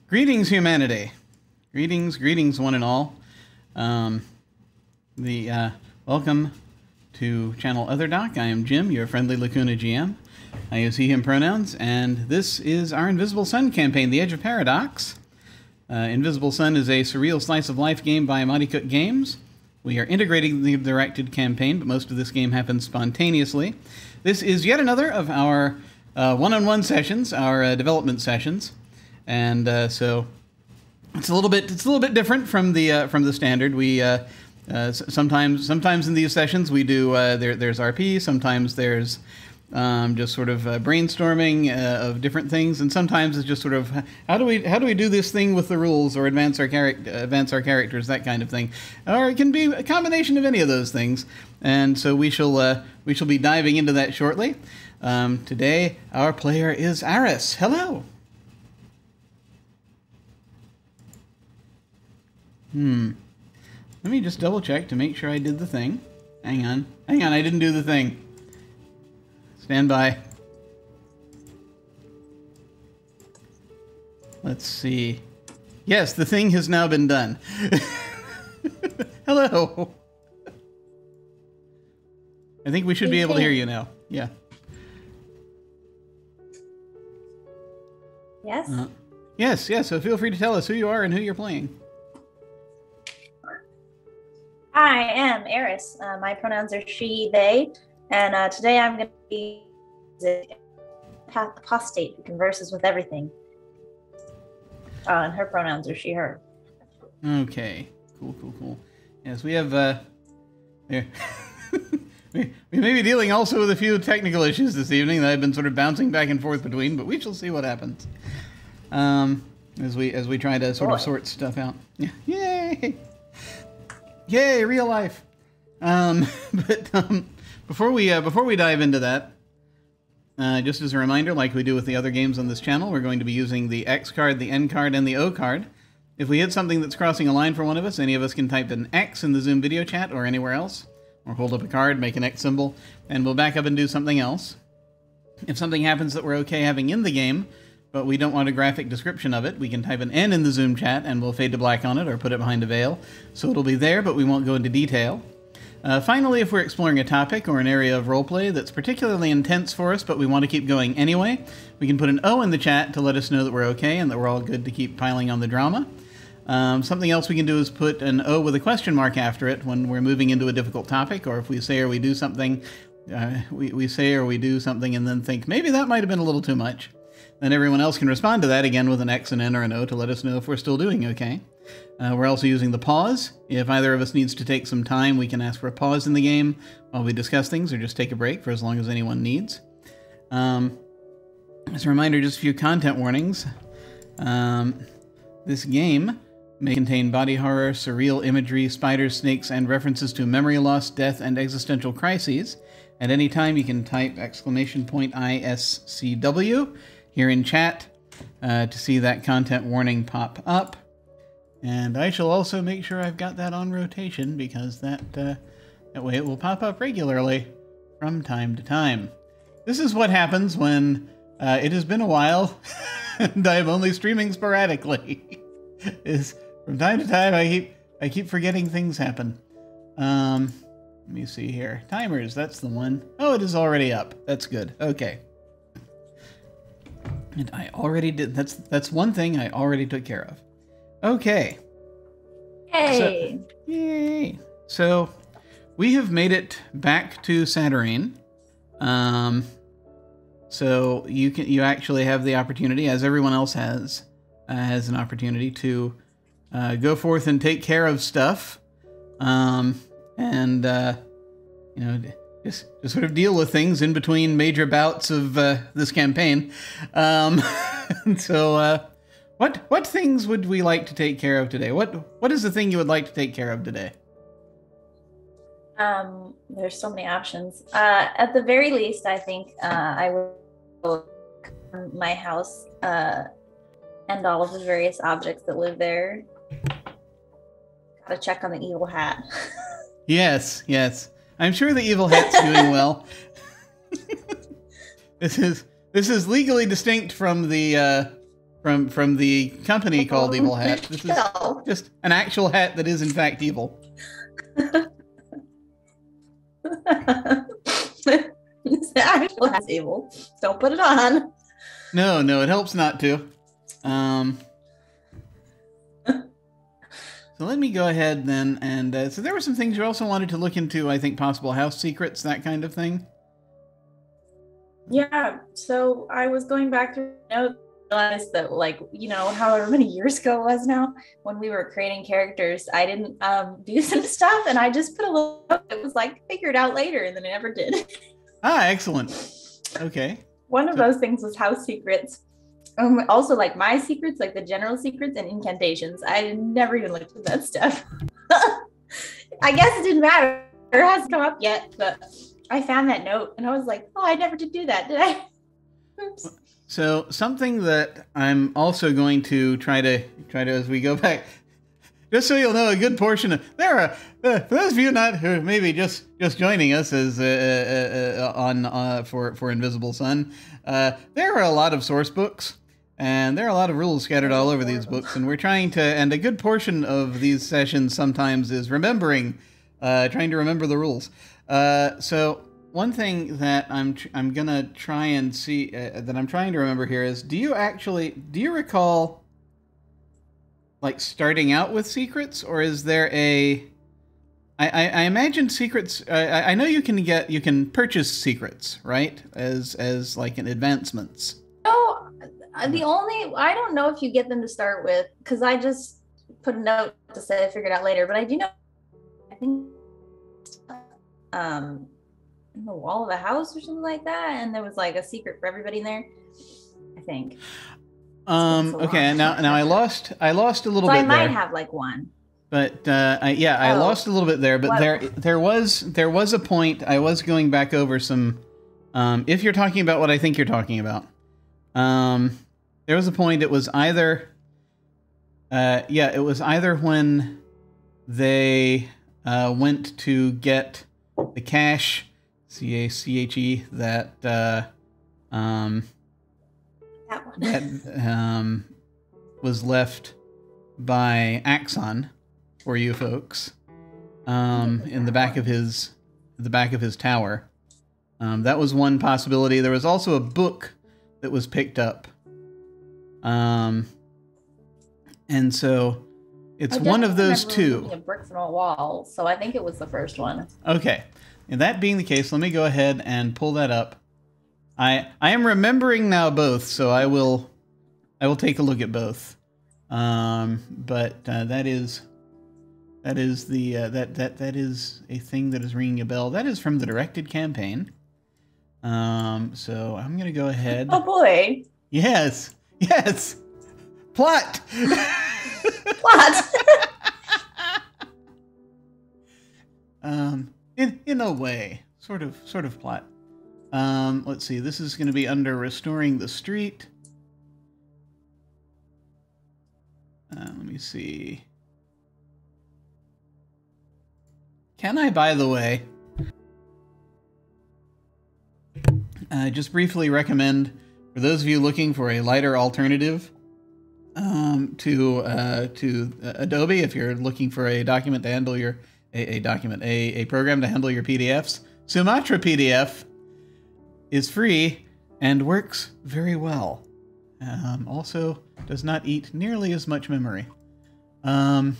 Greetings, humanity. Greetings, one and all. Welcome to Channel OtherDoc. I am Jim, your friendly Lacuna GM. I use he, him pronouns, and this is our Invisible Sun campaign, The Edge of Paradox. Invisible Sun is a surreal slice of life game by Monte Cook Games. We are integrating the directed campaign, but most of this game happens spontaneously. This is yet another of our one-on-one sessions, our development sessions. And so it's a little bit different from the standard. We sometimes in these sessions we do there's RP, sometimes there's just sort of brainstorming of different things, and sometimes it's just sort of how do we do this thing with the rules or advance our characters, that kind of thing. Or it can be a combination of any of those things. And so we shall be diving into that shortly. Today our player is Arras. Hello. Let me just double check to make sure I did the thing. Hang on, I didn't do the thing. Stand by. Let's see. Yes, the thing has now been done. Hello. I think we should be able to hear you now. Yeah. Yes? Yes, so feel free to tell us who you are and who you're playing. I am Arras. My pronouns are she, they, and today I'm going to be the apostate who converses with everything. And her pronouns are she, her. Okay, cool. Yes, we have, we may be dealing also with a few technical issues this evening that I've been sort of bouncing back and forth between, but we shall see what happens. As we try to sort of sort stuff out. Yeah. Yay, real life. Before we dive into that, just as a reminder, like we do with the other games on this channel, we're going to be using the X card, the N card, and the O card. If we hit something that's crossing a line for one of us, any of us can type an X in the Zoom video chat or anywhere else, or hold up a card, make an X symbol, and we'll back up and do something else. If something happens that we're okay having in the game, but we don't want a graphic description of it, we can type an N in the Zoom chat and we'll fade to black on it or put it behind a veil. So it'll be there, but we won't go into detail. Finally, if we're exploring a topic or an area of roleplay that's particularly intense for us, but we want to keep going anyway, we can put an O in the chat to let us know that we're okay and that we're all good to keep piling on the drama. Something else we can do is put an O with a question mark after it when we're moving into a difficult topic, or if we say or we do something, we say or we do something and then think, maybe that might have been a little too much. Then everyone else can respond to that again with an X, an N, or an O to let us know if we're still doing okay. We're also using the pause. If either of us needs to take some time, we can ask for a pause in the game while we discuss things, or just take a break for as long as anyone needs. As a reminder, just a few content warnings. This game may contain body horror, surreal imagery, spiders, snakes, and references to memory loss, death, and existential crises. At any time, you can type !ISCW here in chat to see that content warning pop up. And I shall also make sure I've got that on rotation, because that way it will pop up regularly from time to time. This is what happens when it has been a while and I'm only streaming sporadically. Is from time to time I keep forgetting things happen. Let me see here. Timers, that's the one. Oh, it is already up. That's good. Okay. And I already did. That's one thing I already took care of. Okay. Hey. Yay. So we have made it back to Saturnine. So you actually have the opportunity, as everyone else has an opportunity to go forth and take care of stuff. Just sort of deal with things in between major bouts of this campaign. So what things would we like to take care of today? What is the thing you would like to take care of today? There's so many options. At the very least, I think I will my house and all of the various objects that live there. Gotta check on the evil hat. Yes. I'm sure the evil hat's doing well. This is legally distinct from the from the company called Evil Hat. This is just an actual hat that is in fact evil. This actual hat's evil. Don't put it on. No, it helps not to. So let me go ahead then, and so there were some things you also wanted to look into, I think possible house secrets, that kind of thing. Yeah, so I was going back through notes, realized that, like, you know, however many years ago it was now, when we were creating characters, I didn't do some stuff, and I just put a little note. It was like, figure it out later, and then I never did. Ah, excellent. Okay. One of those things was house secrets. Also, like, my secrets, like the general secrets and incantations. I never even looked at that stuff. I guess it didn't matter. It hasn't come up yet, but I found that note and I was like, oh, I never did do that, did I? Oops. So something that I'm also going to try to as we go back, just so you'll know, a good portion of for those of you not who maybe just joining us as for Invisible Sun, there are a lot of source books. And there are a lot of rules scattered all over these books, and we're trying to, and a good portion of these sessions sometimes is trying to remember the rules. So one thing that I'm gonna try and see, that I'm trying to remember here is, do you recall, like, starting out with secrets, or is there I imagine secrets, I know you can purchase secrets, right? As like an advancements. No. I don't know if you get them to start with, because I just put a note to say I figured out later, but I do know, I think, in the wall of a house or something like that, and there was like a secret for everybody in there, I think. Okay, now I lost a little bit there. I might have like one. But I lost a little bit there, but there was a point. I was going back over some, if you're talking about what I think you're talking about. There was a point, it was either when they went to get the cache, C-A-C-H-E, that was left by Axon for you folks, in the back of his tower. That was one possibility. There was also a book that was picked up. And so it's one of those two. A brick from a wall, so I think it was the first one. Okay. And that being the case, let me go ahead and pull that up. I am remembering now both, so I will take a look at both. But that is a thing that is ringing a bell. That is from the directed campaign. So I'm gonna go ahead. Oh boy. Yes. Plot. Plot. In a way, sort of plot. Let's see. This is going to be under restoring the street. Let me see. Can I, by the way, just briefly recommend, for those of you looking for a lighter alternative to Adobe, if you're looking for a document to handle your a program to handle your PDFs, Sumatra PDF is free and works very well. Also does not eat nearly as much memory. And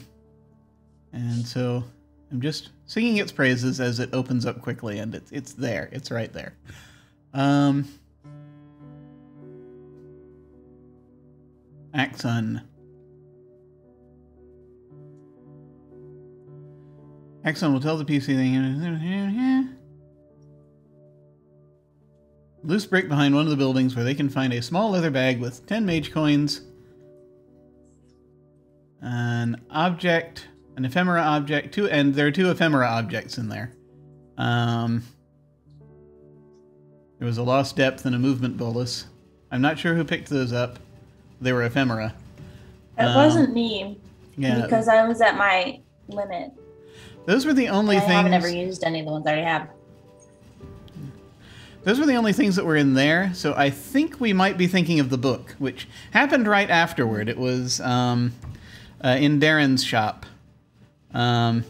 so I'm just singing its praises as it opens up quickly, and it's there. It's right there. Axon. Axon will tell the PC thing. Loose brick behind one of the buildings where they can find a small leather bag with 10 mage coins, an object, an ephemera object, and there are 2 ephemera objects in there. There was a lost depth and a movement bolus. I'm not sure who picked those up. They were ephemera. It wasn't me. Yeah. Because I was at my limit. Those were the only things. I haven't ever used any of the ones I already have. those were the only things that were in there. So I think we might be thinking of the book, which happened right afterward. It was in Darren's shop. Not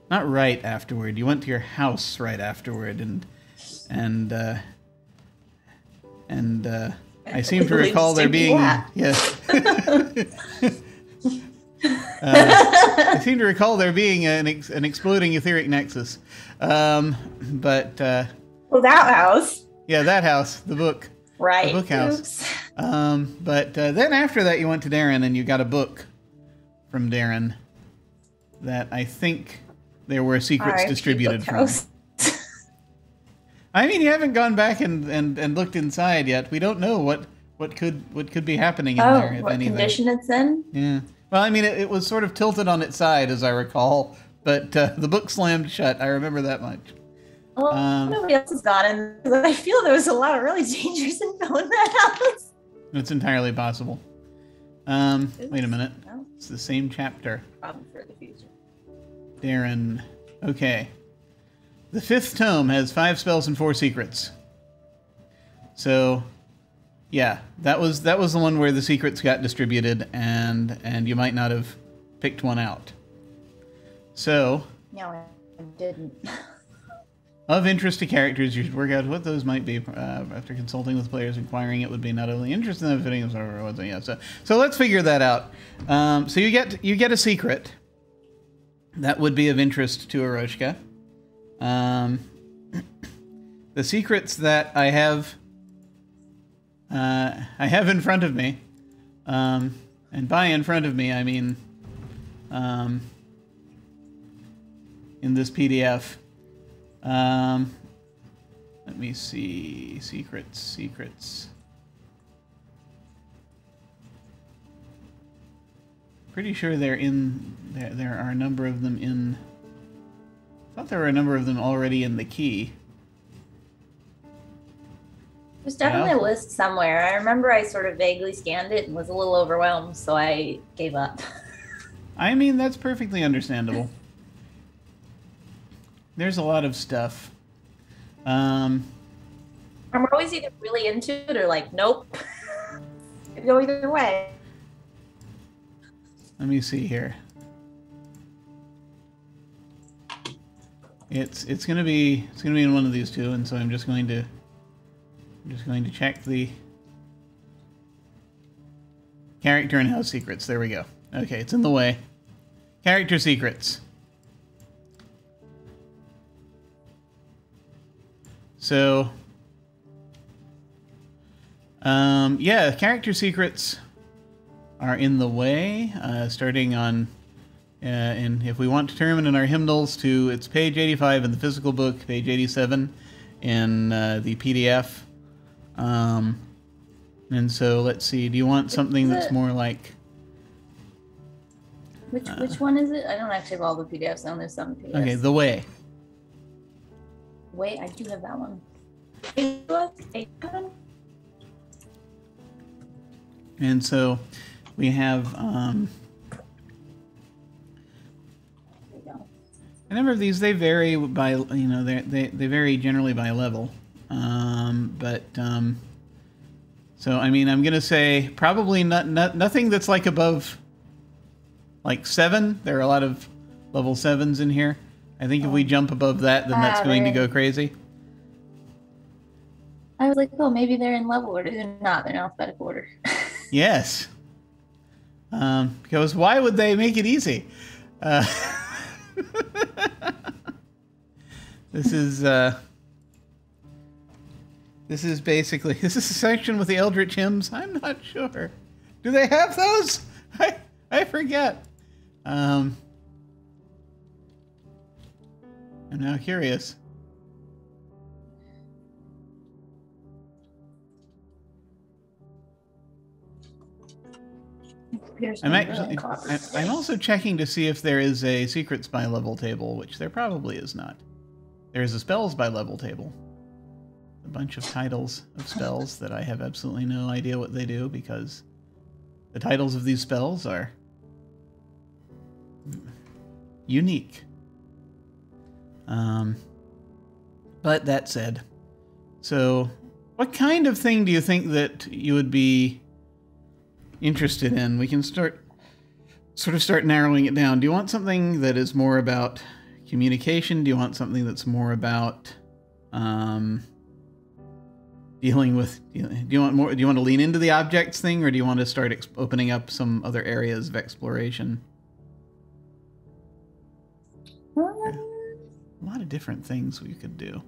right afterward. You went to your house right afterward, and I seem to recall there being yes. I seem to recall there being an exploding etheric nexus, but well, that house. Yeah, that house, the book, right? The book house. But then after that, you went to Darren and you got a book from Darren that I think there were secrets distributed from. I mean, you haven't gone back and looked inside yet. We don't know what could be happening in there, if what anything. Condition it's in? Yeah. Well, I mean, it was sort of tilted on its side, as I recall, but the book slammed shut. I remember that much. Well, nobody else has gone in. I feel there was a lot of really dangerous info in that house. It's entirely possible. Wait a minute. No. It's the same chapter. Problem for the future. Darren. Okay. The 5th tome has 5 spells and 4 secrets. So, yeah, that was the one where the secrets got distributed, and you might not have picked one out. So, No, I didn't. Of interest to characters, you should work out what those might be. After consulting with players, inquiring it would be not only interesting in fitting yeah. So let's figure that out. So you get a secret that would be of interest to Aroshka. The secrets that I have in front of me, and by in front of me I mean in this PDF. Let me see. Secrets. Pretty sure they're in there. There are a number of them in. I thought there were a number of them already in the key. There's definitely a list somewhere. I remember I sort of vaguely scanned it and was a little overwhelmed, so I gave up. I mean, that's perfectly understandable. There's a lot of stuff. I'm always either really into it or like, nope. It go either way. Let me see here. It's gonna be in one of these two, and so I'm just going to check the character and house secrets. There we go. Okay, it's in the way. Character secrets. So, yeah, character secrets are in the way, starting on, and if we want to turn them in our hymnals to, it's page 85 in the physical book, page 87 in the PDF. And so, let's see, do you want something that's more like... Which one is it? I don't actually have all the PDFs. I only have some PDFs. Okay, the way. Wait, I do have that one. And so we have a number of these. They vary by, you know, they vary generally by level. So I mean, I'm gonna say probably nothing that's like above like 7. There are a lot of level 7s in here. I think if we jump above that, then that's going to go crazy. I was like, oh, maybe they're in level order. They're not. They're in alphabetical order. Yes. Because why would they make it easy? This is basically, is this a section with the Eldritch hymns? I'm not sure. Do they have those? I forget. I'm now curious. I'm also checking to see if there is a secrets by level table, which there probably is not. There is a spells by level table. A bunch of titles of spells that I have absolutely no idea what they do, because the titles of these spells are unique. But that said, So, what kind of thing do you think that you would be interested in? We can start narrowing it down. Do you want something that is more about communication? Do you want something that's more about dealing with? Do you want to lean into the objects thing, or do you want to start opening up some other areas of exploration? A lot of different things we could do.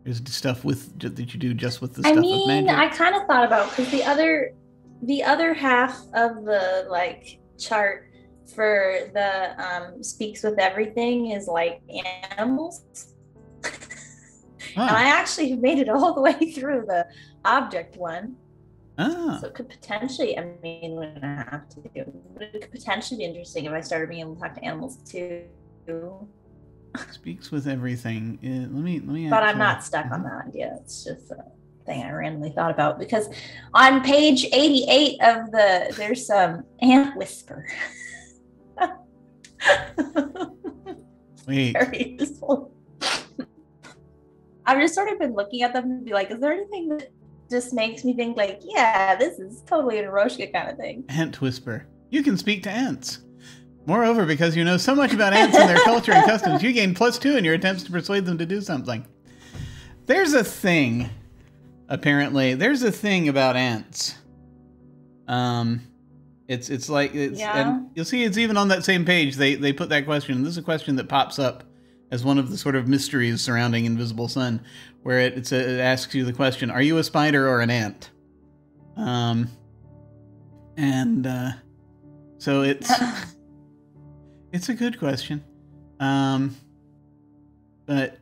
There's stuff that you do just with the stuff of magic. I kind of thought about, because the other half of the like chart for the speaks with everything is like animals. And I actually made it all the way through the object one. So it could potentially, I mean, we don't have to do, but it could potentially be interesting if I started being able to talk to animals too. Speaks with everything. Let me. But I'm not stuck on that idea. It's just a thing I randomly thought about, because on page 88 of there's some ant whisper. Wait. Very useful. I've just sort of been looking at them and be like, is there anything that just makes me think like, yeah, this is totally an Eroshka kind of thing? Ant whisper. You can speak to ants. Moreover, because you know so much about ants and their culture and customs, you gain +2 in your attempts to persuade them to do something. There's a thing, apparently. There's a thing about ants. It's like, and you'll see it's even on that same page. They put that question. This is a question that pops up as one of the sort of mysteries surrounding Invisible Sun, where it asks you the question, are you a spider or an ant? So it's it's a good question. But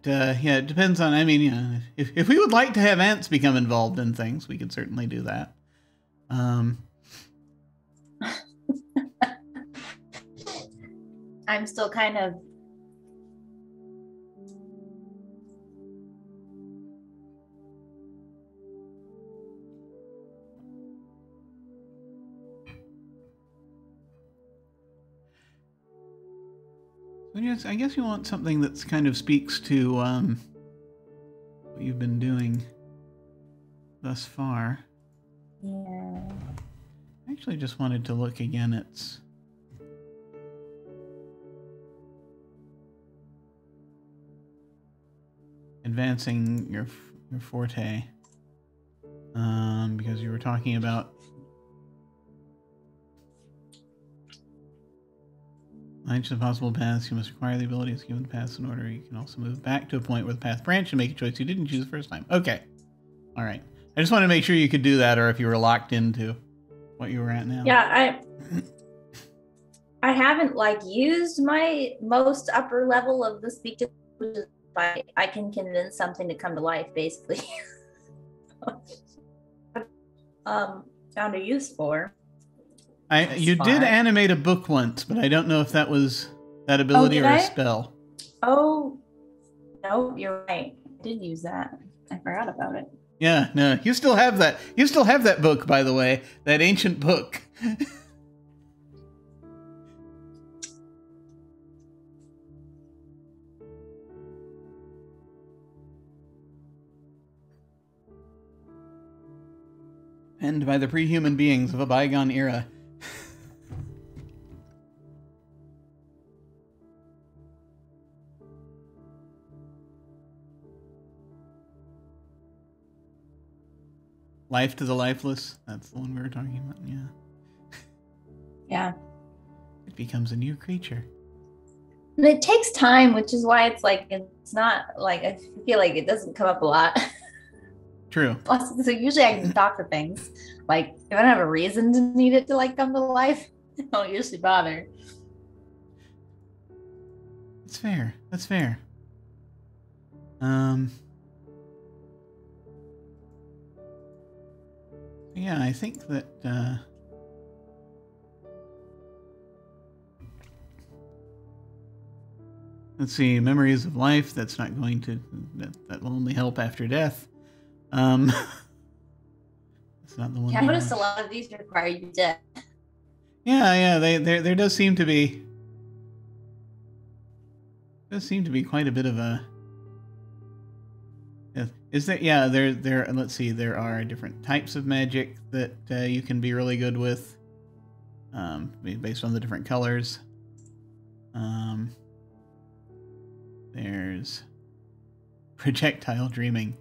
yeah, it depends on, I mean, you know, if we would like to have ants become involved in things, we could certainly do that. I'm still kind of I guess you want something that's kind of speaks to what you've been doing thus far. Yeah. I actually just wanted to look again at advancing your forte, because you were talking about each of the possible paths. You must acquire the abilities given the paths in order. You can also move back to a point where the path branched and make a choice you didn't choose the first time. Okay. All right. I just wanted to make sure you could do that, or if you were locked into what you were at now. Yeah, I haven't like used my most upper level of the speak to, which is I can convince something to come to life, basically. Found a use for. You did animate a book once, but I don't know if that was that ability or a spell. Oh, no, you're right. I did use that. I forgot about it. Yeah, no, you still have that. You still have that book, by the way, that ancient book. Penned by the pre-human beings of a bygone era. Life to the Lifeless. That's the one we were talking about, yeah. Yeah. It becomes a new creature. And it takes time, which is why it's like, it's not like, I feel like it doesn't come up a lot. True. Plus, so usually I can talk to things. Like, if I don't have a reason to need it to like come to life, I don't usually bother. That's fair. That's fair. Yeah, I think that let's see, memories of life, that's not going to that will only help after death. It's not the one. Yeah, I noticed a lot of these require you dead. Yeah, there does seem to be quite a bit of a Is there? Yeah, there. Let's see. There are different types of magic that you can be really good with, based on the different colors. There's projectile dreaming.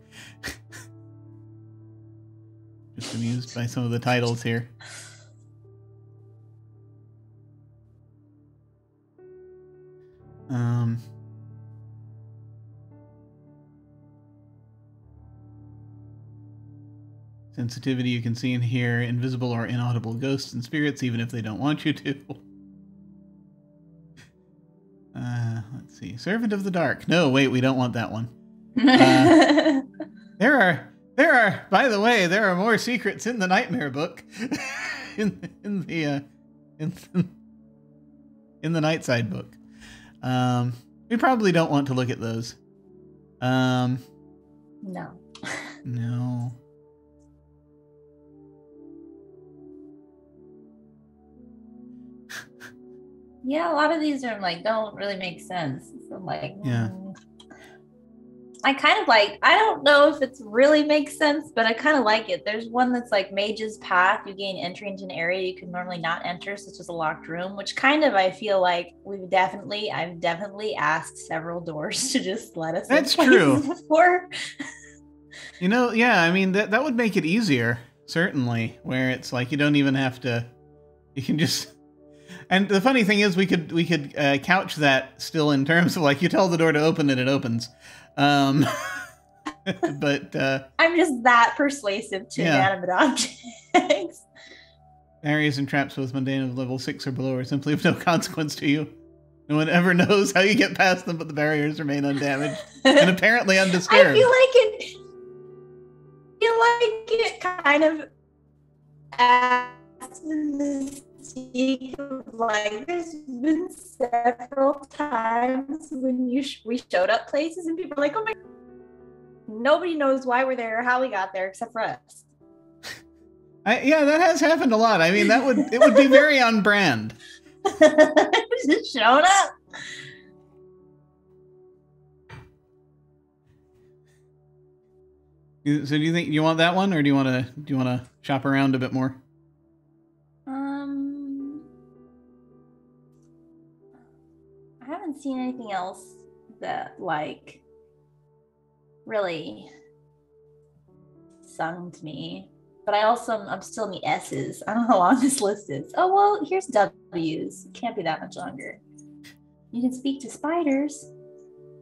Just amused by some of the titles here. Sensitivity you can see and hear invisible or inaudible ghosts and spirits, even if they don't want you to. Let's see. Servant of the Dark. No, wait, we don't want that one. There are. By the way, there are more secrets in the Nightmare book, in the Nightside book. We probably don't want to look at those. No. No. Yeah, a lot of these are like don't really make sense. So I'm like, yeah. I kind of like, I don't know if it's really makes sense, but I kind of like it. There's one that's like Mage's Path. You gain entry into an area you could normally not enter, such as a locked room, which kind of I feel like I've definitely asked several doors to just let us. That's true. Before. You know, yeah, I mean that would make it easier, certainly, where it's like you don't even have to. You can just. And the funny thing is, we could couch that still in terms of like you tell the door to open and it opens. But I'm just that persuasive to inanimate objects. Barriers and traps both mundane of level 6 or below are simply of no consequence to you. No one ever knows how you get past them, but the barriers remain undamaged and apparently undisturbed. I feel like it kind of adds to like there's been several times when we showed up places and people are like, oh my, nobody knows why we're there or how we got there except for us. Yeah, that has happened a lot. I mean, it would be very on brand. Just showing up. So do you think you want that one, or do you want to shop around a bit more? I haven't seen anything else that like really sung to me, but I'm still in the S's. I don't know how long this list is. Oh well, here's W's. It can't be that much longer. You can speak to spiders.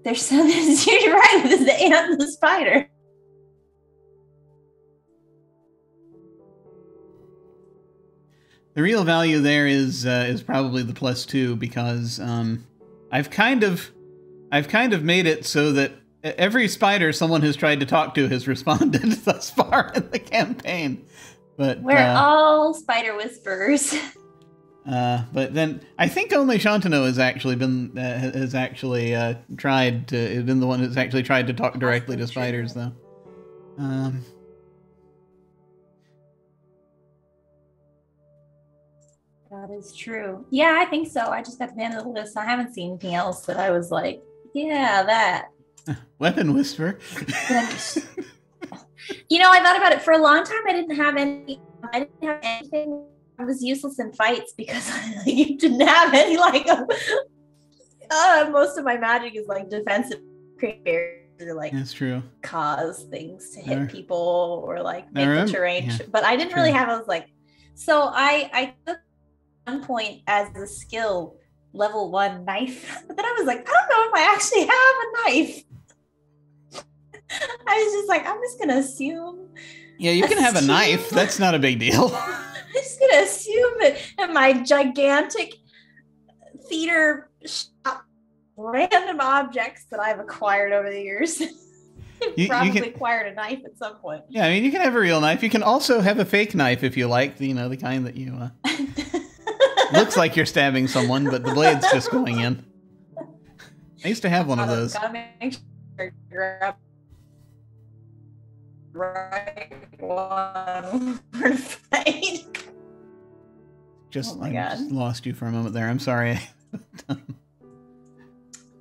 There's some. You're right. There's the ant and the spider. The real value there is probably the +2 because I've kind of made it so that every spider someone has tried to talk to has responded thus far in the campaign. But we're all spider whisperers. But then I think only Shantano has actually been tried to been the one who's actually tried to talk directly to spiders though. That is true. Yeah, I think so. I just got to the end of the list. I haven't seen anything else that I was like, yeah, that. Weapon whisper. You know, I thought about it for a long time. I didn't have anything. I was useless in fights because you didn't have any like. Most of my magic is like defensive, create barriers, or like that's true. Cause things to hit people or like make the terrain. Yeah, but I didn't really have. I was like, so I took one point as a skill level 1 knife, but then I was like, I don't know if I actually have a knife. I was just like, I'm just gonna assume. Yeah, you can have a knife. That's not a big deal. I'm just gonna assume that my gigantic theater shop random objects that I've acquired over the years. You probably acquired a knife at some point. Yeah, I mean, you can have a real knife. You can also have a fake knife if you like. You know, the kind that you looks like you're stabbing someone, but the blade's just going in. I used to have one of those. Gotta make sure grab right one for the fight. Just lost you for a moment there. I'm sorry.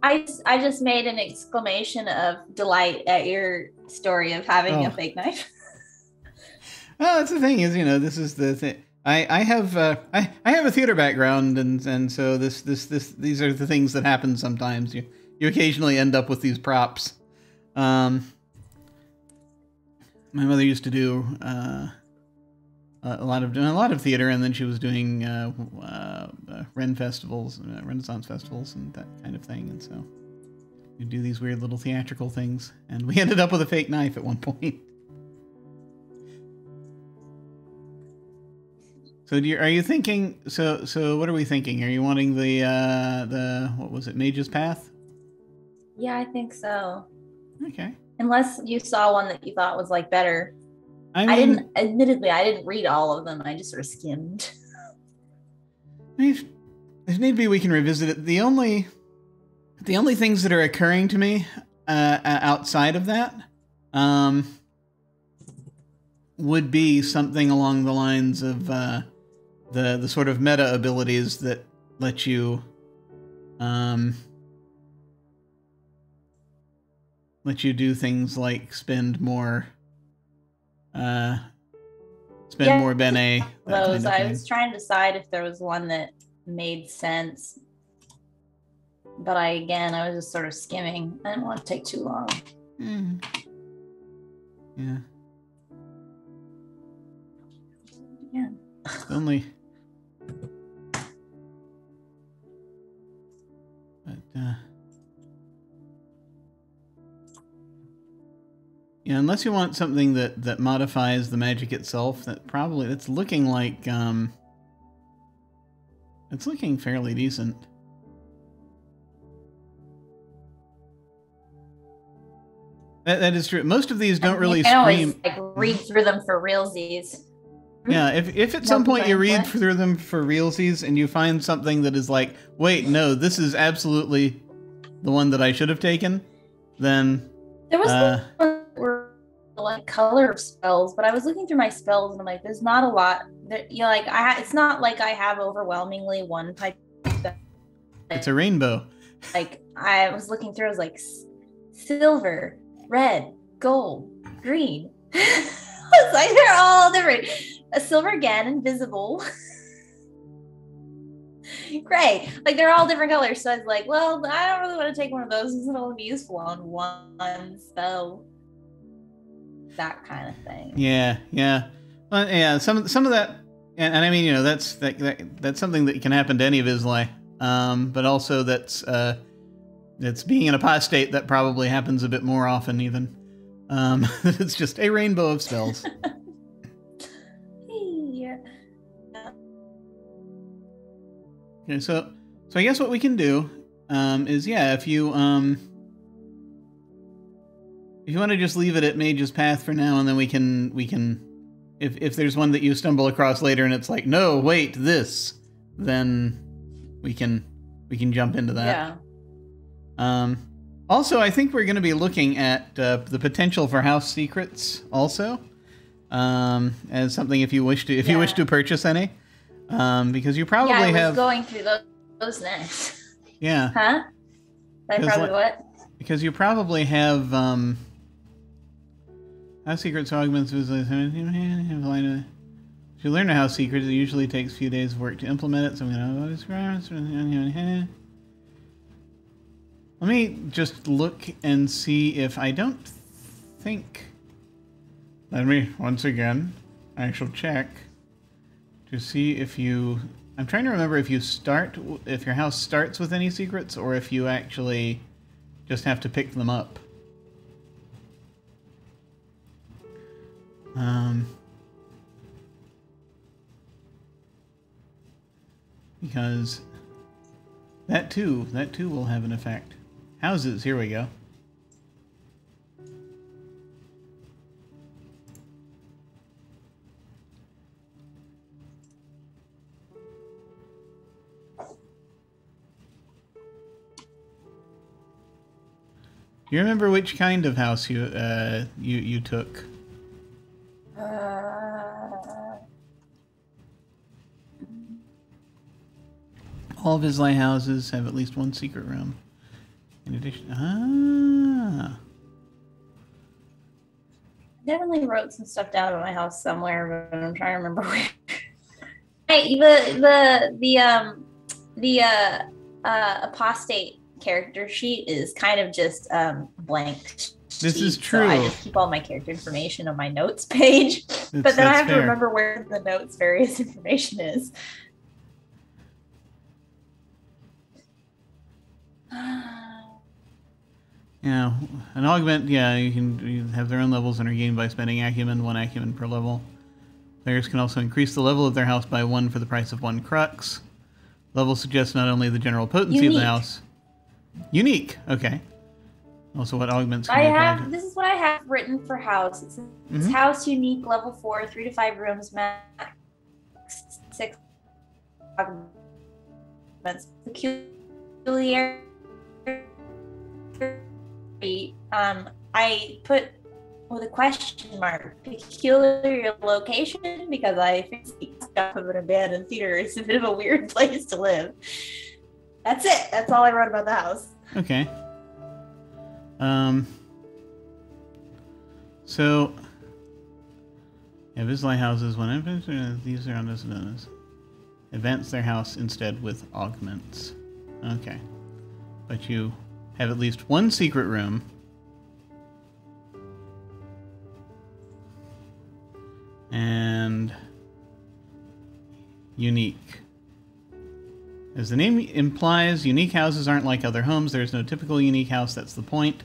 I just made an exclamation of delight at your story of having a fake knife. Well, that's the thing is, you know, this is the thing. I have a theater background, and so these are the things that happen sometimes. You occasionally end up with these props. My mother used to do a lot of theater, and then she was doing Ren festivals, Renaissance festivals, and that kind of thing. And so we do these weird little theatrical things, and we ended up with a fake knife at one point. So are you thinking? So what are we thinking? Are you wanting the what was it, Mage's Path? Yeah, I think so. Okay. Unless you saw one that you thought was like better. I mean, admittedly, I didn't read all of them. I just sort of skimmed. If need be, we can revisit it. The only things that are occurring to me outside of that would be something along the lines of the sort of meta abilities that let you do things like spend more more bene. Those I was trying to decide if there was one that made sense, but I was just sort of skimming. I didn't want to take too long. Yeah. Yeah. Only. But yeah, unless you want something that modifies the magic itself, it's looking like it's looking fairly decent. That is true. Most of these don't really scream. Always, like, read through them for realsies. Yeah, if at some point you read through them for realsies and you find something that is like, wait, no, this is absolutely the one that I should have taken, then there was were like color spells, but I was looking through my spells and I'm like, there's not a lot. That, you know, like it's not like I have overwhelmingly one type of spell. It's a rainbow. Like I was looking through, I was like silver, red, gold, green. It's like they're all different. A silver again, invisible. Gray. Like they're all different colors. So I was like, well, I don't really want to take one of those. It's not going to be useful on one spell. That kind of thing. Yeah. Yeah. Some of that, and I mean, you know, that's something that can happen to any of Islay. But also that's being an apostate that probably happens a bit more often even. It's just a rainbow of spells. Yeah. Okay, so I guess what we can do is, yeah, if you want to just leave it at Mage's Path for now, and then we can if there's one that you stumble across later and it's like, no, wait, this, then we can jump into that. Yeah. Also, I think we're going to be looking at the potential for house secrets also, as something if you wish to purchase any, because you probably have. I was going through those next. Yeah. Huh? I probably what? Because you probably have house secrets augments. If you learn a house secret, it usually takes a few days of work to implement it. So I'm going to. Let me just look and see if I don't think... Let me, once again, I shall check to see if you... I'm trying to remember if your house starts with any secrets or if you actually just have to pick them up. Because that too will have an effect. Houses, here we go. Do you remember which kind of house you took? All of Islay houses have at least one secret room. addition... Ah. I definitely wrote some stuff down about my house somewhere, but I'm trying to remember where. Hey, the apostate character sheet is kind of just blank. This is true. So I just keep all my character information on my notes page, but then I have to remember where the notes various information is. Yeah, an augment, yeah, you have their own levels and are gained by spending acumen, 1 acumen per level. Players can also increase the level of their house by 1 for the price of 1 crux. Level suggests not only the general potency of the house. Unique, okay. Also what augments can be applied. This is what I have written for house. It's house unique, level 4, 3 to 5 rooms, max 6 augments. Peculiarity. I put with a question mark, peculiar location, because I think stuff of an abandoned theater is a bit of a weird place to live. That's it. That's all I wrote about the house. Okay. So, yeah, Vislai houses, when these are known advance their house instead with augments. Okay. But you have at least 1 secret room. And unique. As the name implies, unique houses aren't like other homes. There's no typical unique house, that's the point.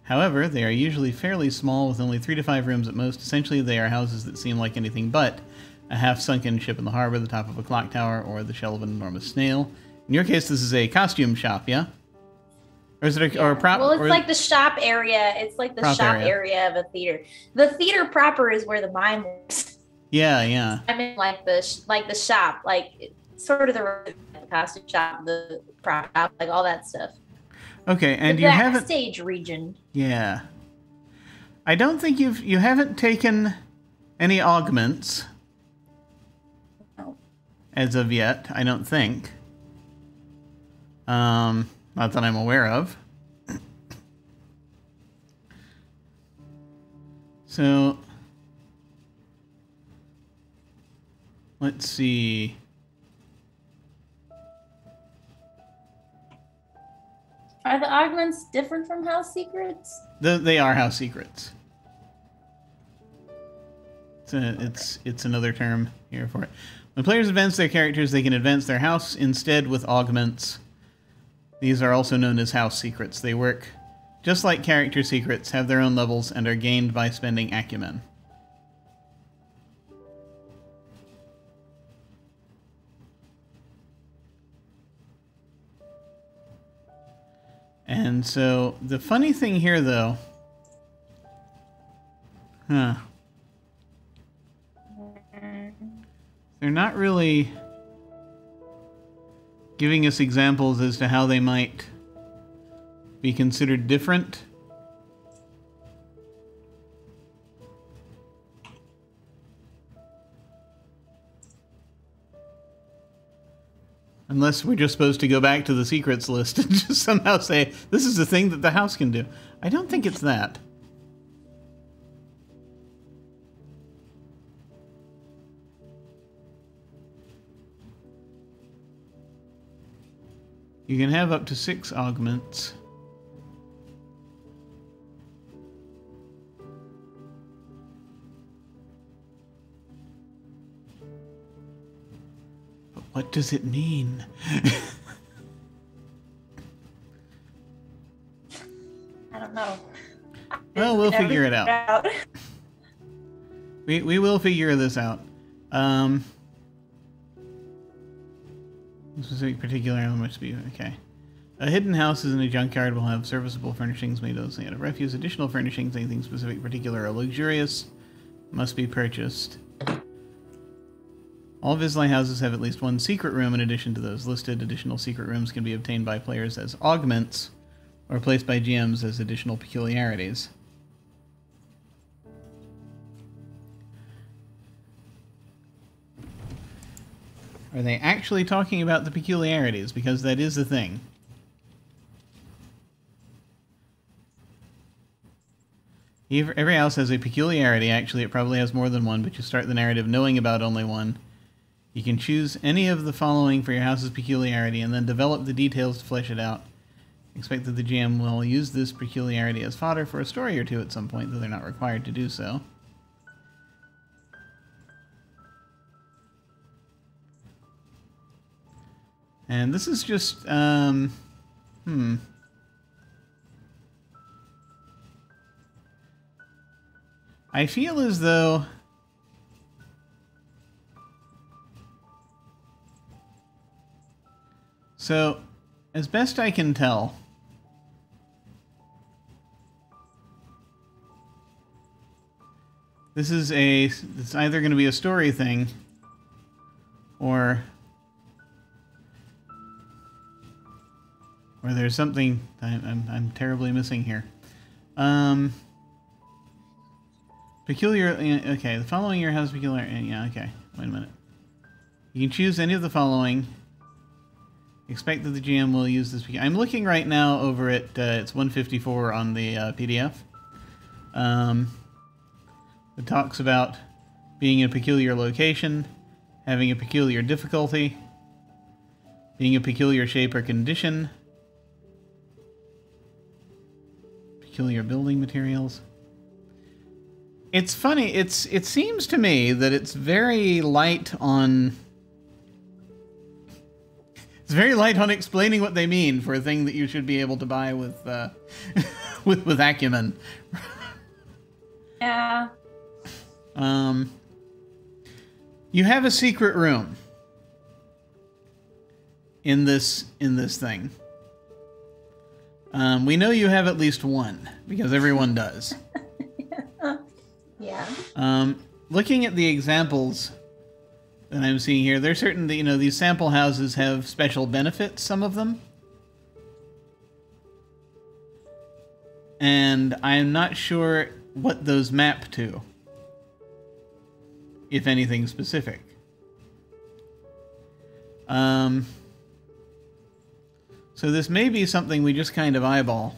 However, they are usually fairly small with only 3 to 5 rooms at most. Essentially, they are houses that seem like anything but a half-sunken ship in the harbor, the top of a clock tower, or the shell of an enormous snail. In your case, this is a costume shop, yeah? Or is it or a prop? Well, it's like the shop area. It's like the shop area of a theater. The theater proper is where the mime works. Yeah, yeah. I mean, like the shop, like sort of the costume shop, the prop shop, like all that stuff. Okay, and you haven't backstage region. Yeah, I don't think you haven't taken any augments as of yet. I don't think. Not that I'm aware of. So, let's see. Are the augments different from house secrets? They are house secrets. It's another term here for it. When players advance their characters, they can advance their house instead with augments. These are also known as house secrets. They work just like character secrets, have their own levels, and are gained by spending acumen. And so, the funny thing here, though... They're not really giving us examples as to how they might be considered different. Unless we're just supposed to go back to the secrets list and just somehow say, this is the thing that the house can do. I don't think it's that. You can have up to 6 augments. But what does it mean? I don't know. Well, we'll figure it out. We will figure this out. Specific particular must be okay. A hidden house is in a junkyard will have serviceable furnishings made out of refuse. Additional furnishings, anything specific, particular, or luxurious, must be purchased. All Vislai houses have at least 1 secret room in addition to those listed. Additional secret rooms can be obtained by players as augments, or placed by GMs as additional peculiarities. Are they actually talking about the peculiarities? Because that is the thing. Every house has a peculiarity. Actually, it probably has more than one, but you start the narrative knowing about only one. You can choose any of the following for your house's peculiarity and then develop the details to flesh it out. Expect that the GM will use this peculiarity as fodder for a story or two at some point, though they're not required to do so. And this is just, I feel as though so, as best I can tell, it's either going to be a story thing or there's something I'm terribly missing here. Peculiar. Okay, the following year has peculiar. Yeah. Okay. Wait a minute. You can choose any of the following. Expect that the GM will use this. I'm looking right now over at it's 154 on the PDF. It talks about being in a peculiar location, having a peculiar difficulty, being a peculiar shape or condition, peculiar building materials. It's funny. It seems to me that it's very light on. It's very light on explaining what they mean for a thing that you should be able to buy with with acumen. Yeah. You have a secret room in this thing. We know you have at least one because everyone does. Yeah. Looking at the examples that I'm seeing here, there's certain that, these sample houses have special benefits, some of them. And I'm not sure what those map to, if anything specific. So this may be something we just kind of eyeball.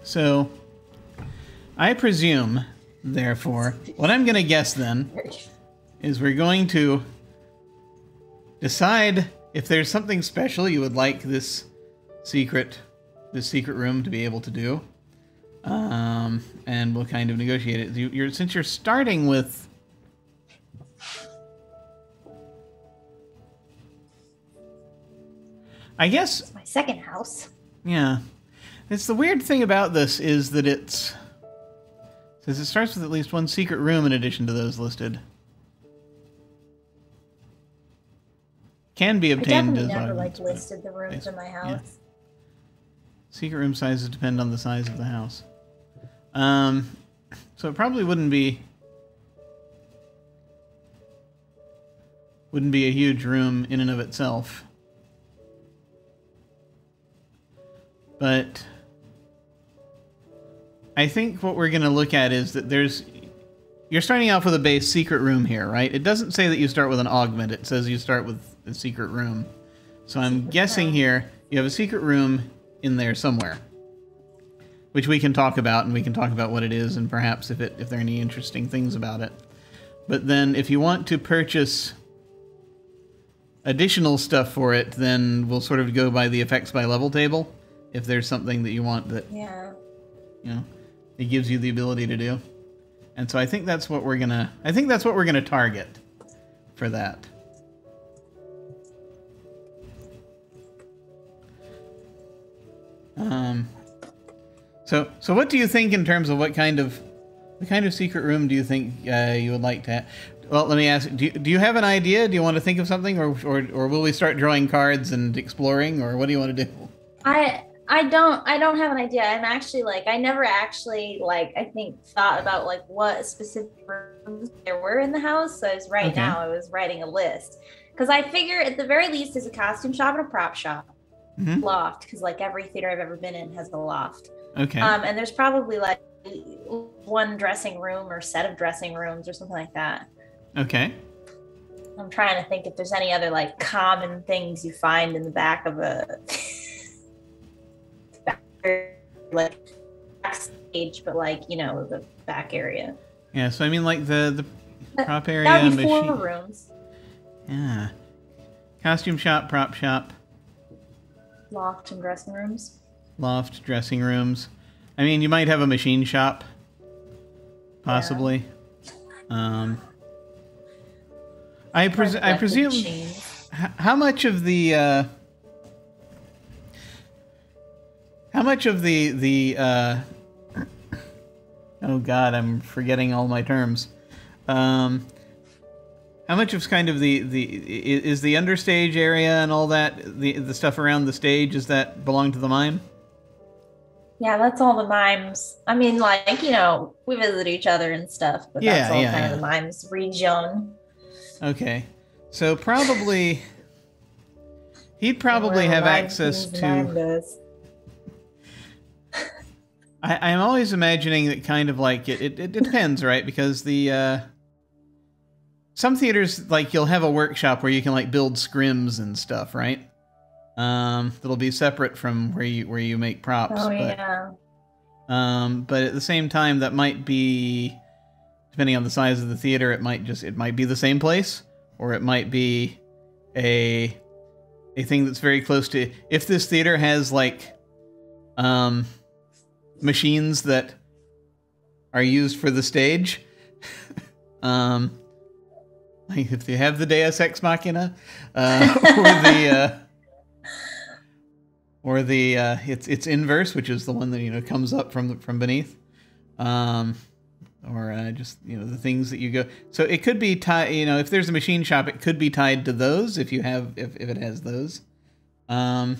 So, I presume, therefore, what I'm going to guess then is we're going to decide if there's something special you would like this secret room to be able to do, and we'll kind of negotiate it. Since you're starting with, I guess, it's my second house. Yeah. It's the weird thing about this is that it says it starts with at least one secret room in addition to those listed. Can be obtained as I definitely never listed the rooms in my house. Yeah. Secret room sizes depend on the size of the house. So it probably wouldn't be a huge room in and of itself. But I think what we're going to look at is that you're starting off with a base secret room here, right? It doesn't say that you start with an augment. It says you start with a secret room. So I'm guessing here you have a secret room in there somewhere, which we can talk about, and we can talk about what it is and perhaps if there are any interesting things about it. But then if you want to purchase additional stuff for it, then we'll sort of go by the effects by level table. If there's something that you want that, it gives you the ability to do. And so I think that's what we're gonna target for that. So what do you think in terms of what kind of secret room do you think you would like to have? Well, let me ask, do you have an idea? Do you want to think of something, or will we start drawing cards and exploring, or what do you want to do? I don't have an idea. I'm actually I never actually I think thought about what specific rooms there were in the house. So now I was writing a list because I figure at the very least there's a costume shop and a prop shop, loft, because every theater I've ever been in has a loft. Okay. And there's probably one dressing room or set of dressing rooms or something like that. Okay. I'm trying to think if there's any other like common things you find in the back of a like backstage, but like, you know, the back area. Yeah, so I mean like the prop area, that would be machine. 4 rooms. Yeah. Costume shop, prop shop. Loft and dressing rooms. Loft, dressing rooms. I mean, you might have a machine shop, possibly. Yeah. I presume. How much of the oh God, I'm forgetting all my terms. How much of kind of is the understage area and all that, the stuff around the stage, does that belong to the mime? Yeah, that's all the mimes. I mean, like, you know, we visit each other and stuff, but that's all kind of the mimes region. Okay. So probably he'd probably have access to. I'm always imagining that kind of like it depends, right? Because the some theaters, like, you'll have a workshop where you can like build scrims and stuff, right? That'll be separate from where you make props. Oh, yeah. But at the same time, that might be, depending on the size of the theater, it might be the same place, or it might be a thing that's very close to. If this theater has like machines that are used for the stage, like if they have the Deus Ex Machina, or the its inverse, which is the one that, you know, comes up from beneath, or just, you know, the things that you go. So it could be tied. You know, if there's a machine shop, it could be tied to those. If it has those, it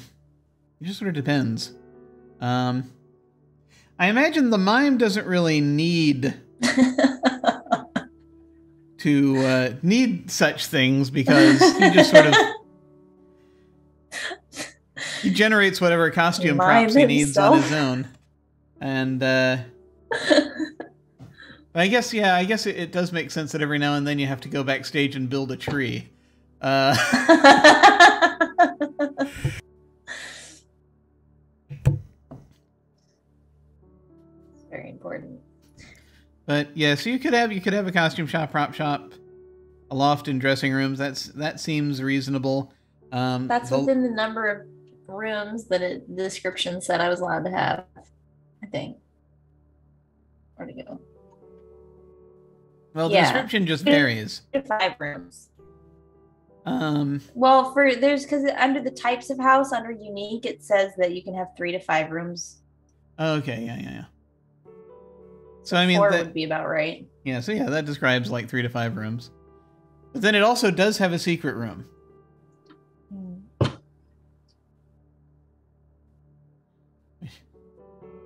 just sort of depends. I imagine the mime doesn't really need to need such things, because he just sort of. He generates whatever costume props he needs on his own. And I guess it does make sense that every now and then you have to go backstage and build a tree. Very important. But yeah, so you could have a costume shop, prop shop, a loft and dressing rooms. That seems reasonable. That's within the number of rooms that the description said I was allowed to have, I think. Where'd it go? Well, the description just varies. 5 rooms. Well, because under the types of house, under unique, it says that you can have 3 to 5 rooms. Okay, yeah. So I mean, 4 would be about right. Yeah, so yeah, that describes like 3 to 5 rooms. But then it also does have a secret room.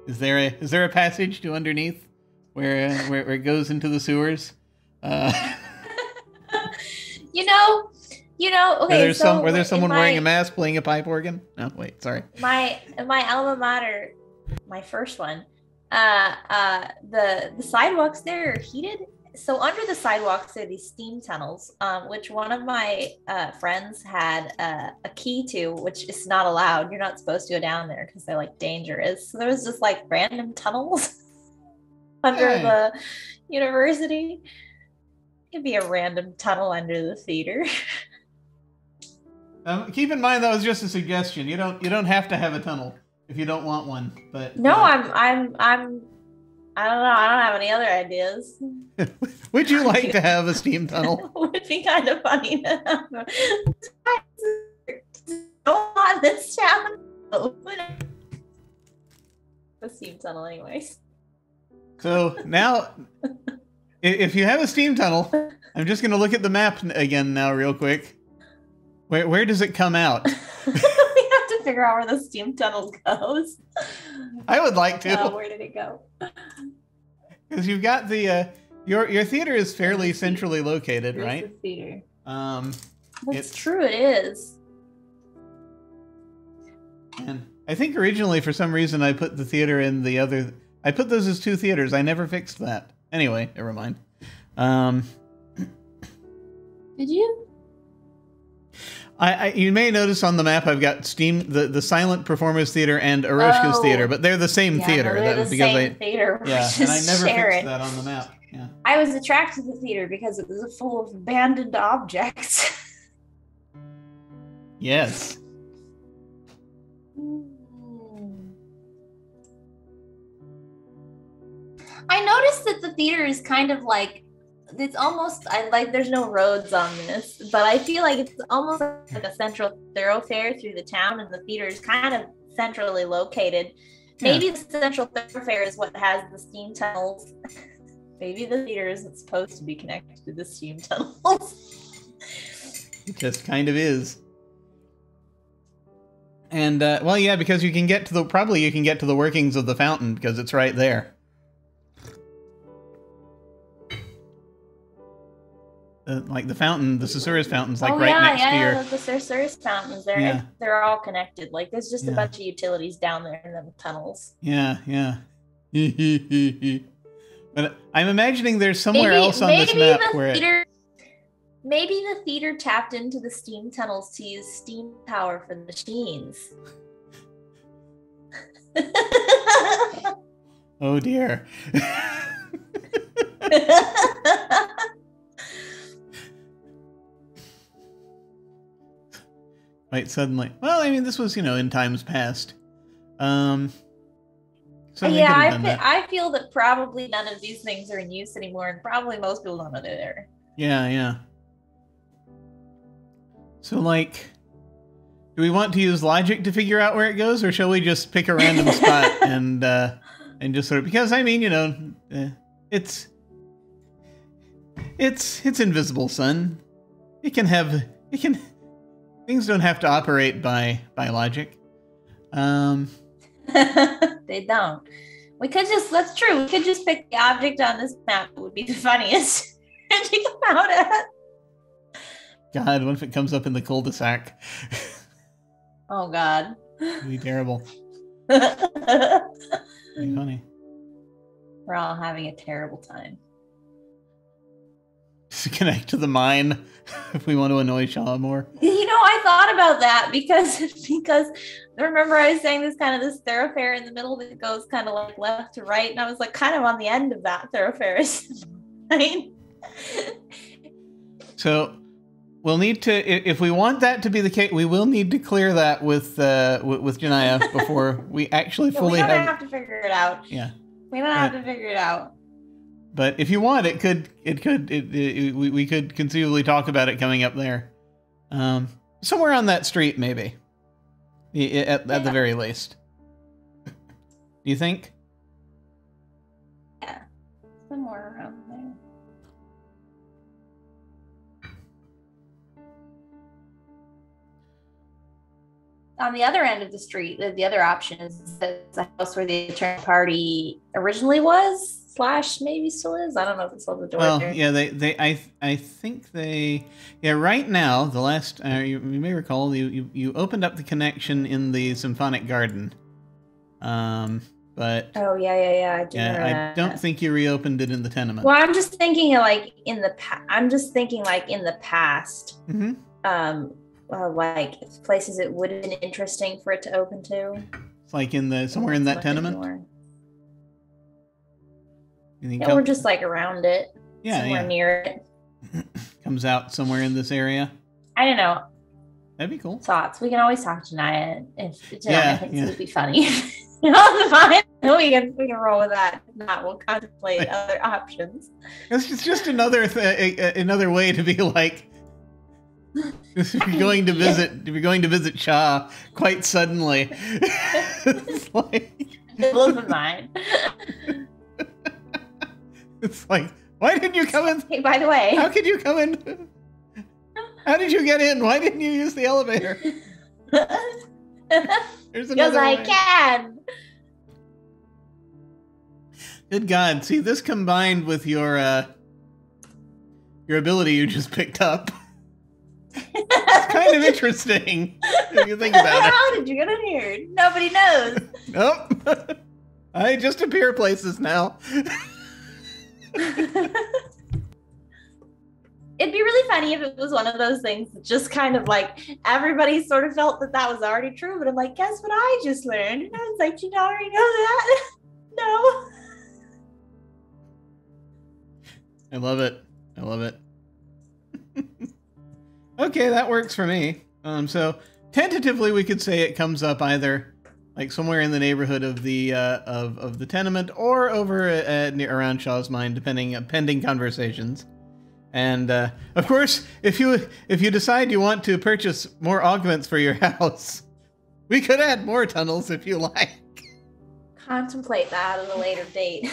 Is there a passage to underneath where it goes into the sewers? You know. Okay. Were there someone wearing a mask playing a pipe organ? No, wait, sorry. My alma mater, my first one. The sidewalks there are heated. So under the sidewalks are these steam tunnels, which one of my friends had a key to, which is not allowed. You're not supposed to go down there because they're like dangerous. So there was just like random tunnels under the university. It could be a random tunnel under the theater. Keep in mind that was just a suggestion. You don't have to have a tunnel if you don't want one. But no, I don't know. I don't have any other ideas. Would you like to have a steam tunnel? It would be kind of funny to have go on this challenge. The steam tunnel, anyways. So now, if you have a steam tunnel, I'm just going to look at the map again now, real quick. Where does it come out? We have to figure out where the steam tunnel goes. I would like to. Oh, where did it go? Because you've got the your theater is fairly centrally located, right? The theater. That's true. It is. And I think originally, for some reason, I put the theater in the other. I put those as 2 theaters. I never fixed that. Anyway, never mind. Did you? You may notice on the map I've got the Silent Performers Theater and Eroshka's Theater, but they're the same theater. No, they're the same theater. Yeah, and I never fixed that on the map. Yeah. I was attracted to the theater because it was full of abandoned objects. Yes. I noticed that the theater is kind of like, it's almost, there's no roads on this, but I feel like it's almost like a central thoroughfare through the town, and the theater is kind of centrally located. Maybe the central thoroughfare is what has the steam tunnels. Maybe the theater isn't supposed to be connected to the steam tunnels. It just kind of is. And, well, yeah, because you can get to the workings of the fountain, because it's right there. Like the fountain, the Susurrus fountain's like right next to your... the Susurrus fountains. They're all connected. Like there's just a bunch of utilities down there in the tunnels. Yeah. But I'm imagining there's somewhere else on this map where... Maybe the theater tapped into the steam tunnels to use steam power for the machines. Oh dear. Right, suddenly. Well, I mean, this was, in times past. So I feel that probably none of these things are in use anymore, and probably most people don't know they're there. Yeah. So, like, do we want to use logic to figure out where it goes, or shall we just pick a random spot and just sort of, because I mean, it's invisible, son. Things don't have to operate by logic. They don't. That's true. We could just pick the object on this map. It would be the funniest to think about it. God, what if it comes up in the cul-de-sac? Oh, God. It'd be terrible. It'd be funny. We're all having a terrible time. Just connect to the mine if we want to annoy Shaw more. I thought about that because remember I was saying this thoroughfare in the middle that goes kind of like left to right, and I was like kind of on the end of that thoroughfare. Right? So we'll need to, if we want that to be the case, we will need to clear that with Djinnaya before we actually fully we don't have to figure it out. Yeah. We don't have to figure it out. But if you want, we could conceivably talk about it coming up there. Somewhere on that street, maybe. At the very least. Do you think? Yeah. Somewhere around there. On the other end of the street, the other option is the house where the eternal party originally was. / maybe still is. I don't know if it's still the door. Well, there. yeah, I think they, right now, the last, you may recall, you opened up the connection in the Symphonic Garden. But... Oh, yeah, I do remember that. I don't think you reopened it in the tenement. Well, I'm just thinking like in the past. Mm-hmm. Like places it would have been interesting for it to open to. It's like somewhere in that tenement? We're just like around it. Yeah, somewhere near it. Comes out somewhere in this area. I don't know. That'd be cool. Thoughts. We can always talk to Djinnaya if Djinnaya thinks it would be funny. Fine. We can roll with that. If not, we'll contemplate other options. It's just another way to be like, if you're going to visit Shah quite suddenly. It's like it blows my mind. It's like, why didn't you come in? Hey, by the way, how could you come in? How did you get in? Why didn't you use the elevator? Because I can. Good God! See, this combined with your ability you just picked up. It's kind of interesting if you think about it. How did you get in here? Nobody knows. Nope. I just appear places now. It'd be really funny if it was one of those things that just kind of like everybody sort of felt that was already true. But I'm like, guess what I just learned? And I was like, you already know that? No. I love it. I love it. Okay, that works for me. So tentatively, we could say it comes up either like somewhere in the neighborhood of the of the tenement or over around Shaw's Mine, pending conversations. And of course, if you decide you want to purchase more augments for your house, we could add more tunnels if you like. Contemplate that at a later date.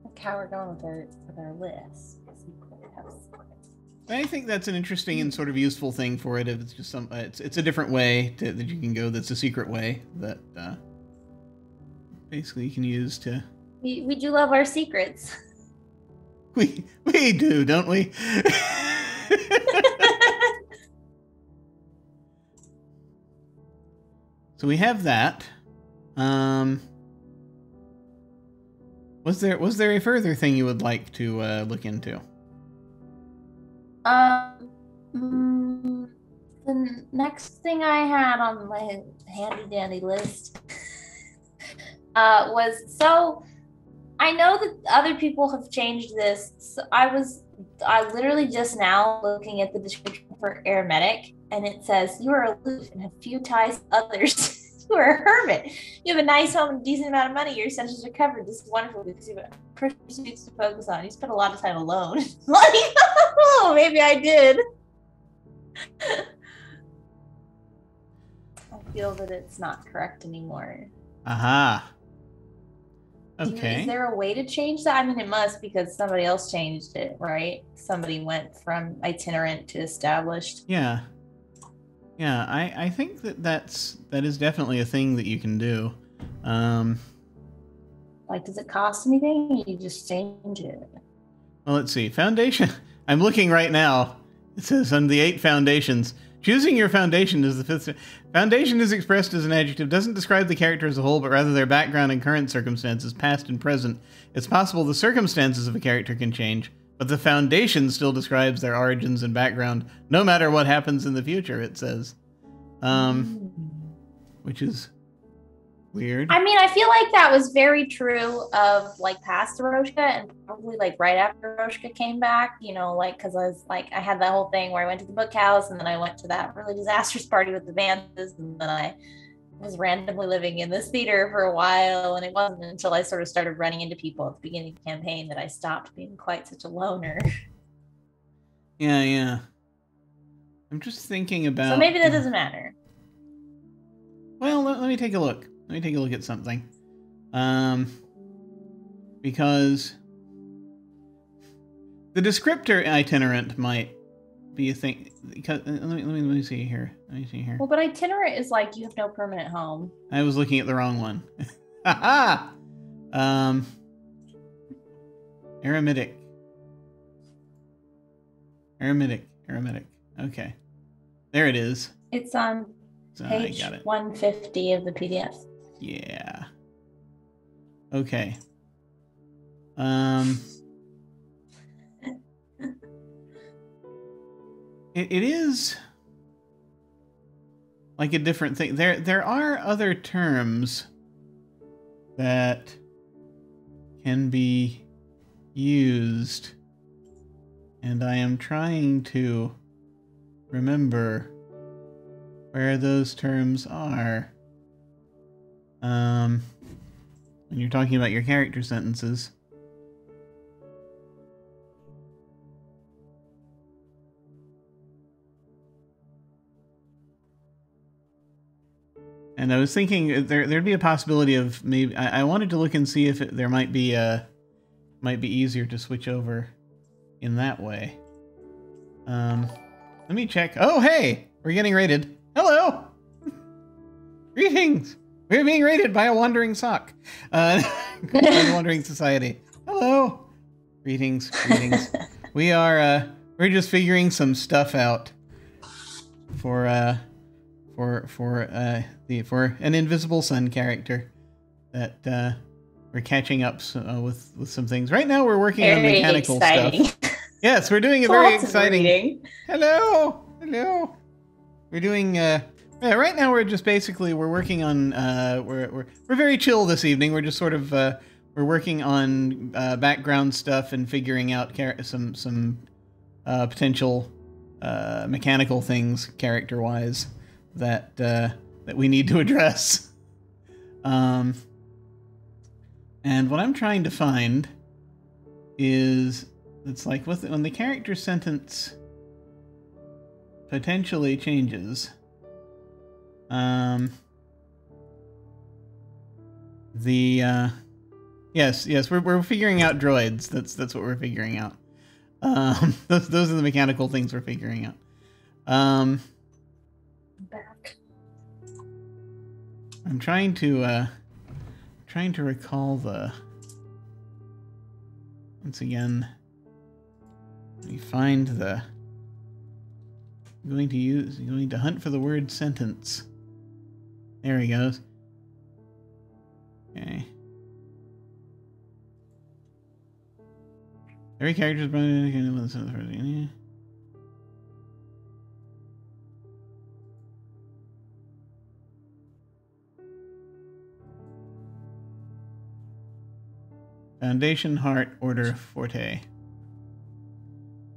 Like how we're going with our list. I think that's an interesting and sort of useful thing for it. If it's just it's a different way that you can go. That's a secret way that basically you can use to. We do love our secrets. We do, don't we? So we have that. Was there a further thing you would like to look into? The next thing I had on my handy dandy list was, so I know that other people have changed this. So I literally just now looking at the description for Aromatic, and it says you are aloof and have few ties to others. You are a hermit. You have a nice home and a decent amount of money. Your essentials are covered. This is wonderful because you have pursuits to focus on. You spend a lot of time alone. Like, oh, maybe I did. I feel that it's not correct anymore. Aha. Okay. Is there a way to change that? I mean, it must, because somebody else changed it, right? Somebody went from itinerant to established. Yeah. Yeah, I think that is definitely a thing that you can do. Like, does it cost anything? You just change it. Well, let's see. Foundation. I'm looking right now. It says on the 8 foundations. Choosing your foundation is the 5th. Foundation is expressed as an adjective, doesn't describe the character as a whole, but rather their background and current circumstances, past and present. It's possible the circumstances of a character can change, but the foundation still describes their origins and background, no matter what happens in the future, it says. Which is weird. I mean, I feel like that was very true of, like, past Eroshka and probably, like, right after Eroshka came back, you know, like, because I was, like, I had that whole thing where I went to the book house, and then I went to that really disastrous party with the Vances, and then I was randomly living in this theater for a while, and it wasn't until I sort of started running into people at the beginning of the campaign that I stopped being quite such a loner. Yeah. I'm just thinking about... So maybe that doesn't matter. Well, let me take a look. Let me take a look at something. Because the descriptor itinerant might be a thing. Because, let me see here. Let me see here. Well, but itinerant is like you have no permanent home. I was looking at the wrong one. Haha! Eremitic. Okay. There it is. It's on page 150 of the PDF. Yeah. Okay. It is like a different thing. There are other terms that can be used, and I am trying to remember where those terms are. When you're talking about your character sentences. And I was thinking there'd be a possibility of maybe I wanted to look and see if there might be easier to switch over in that way. Let me check. Oh, hey, we're getting rated. Hello. Greetings. We're being rated by a wandering sock. By the Wandering Society. Hello. Greetings. We are we're just figuring some stuff out for an Invisible Sun character that we're catching up with some things. Right now, we're working on Very mechanical exciting. stuff. Yes, we're doing a very Lots of exciting. reading. Hello. We're doing. Yeah, right now we're just basically we're working on. We're very chill this evening. We're just sort of we're working on background stuff and figuring out some potential mechanical things character wise that we need to address. And what I'm trying to find is it's like when the character sentence potentially changes. Yes, we're figuring out droids. That's what we're figuring out. Those are the mechanical things we're figuring out. Back. I'm trying to recall the. Once again, let me find the. I'm going to hunt for the word sentence. There he goes. Okay. Every character is brought in. Foundation, Heart, Order, Forte.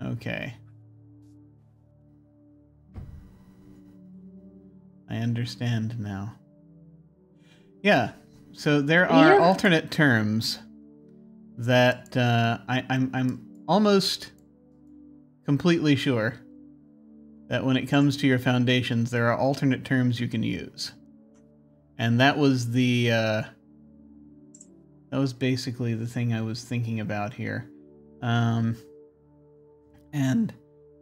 Okay. I understand now. Yeah, so there are alternate terms that I'm almost completely sure that when it comes to your foundations, there are alternate terms you can use. And that was the that was basically the thing I was thinking about here. And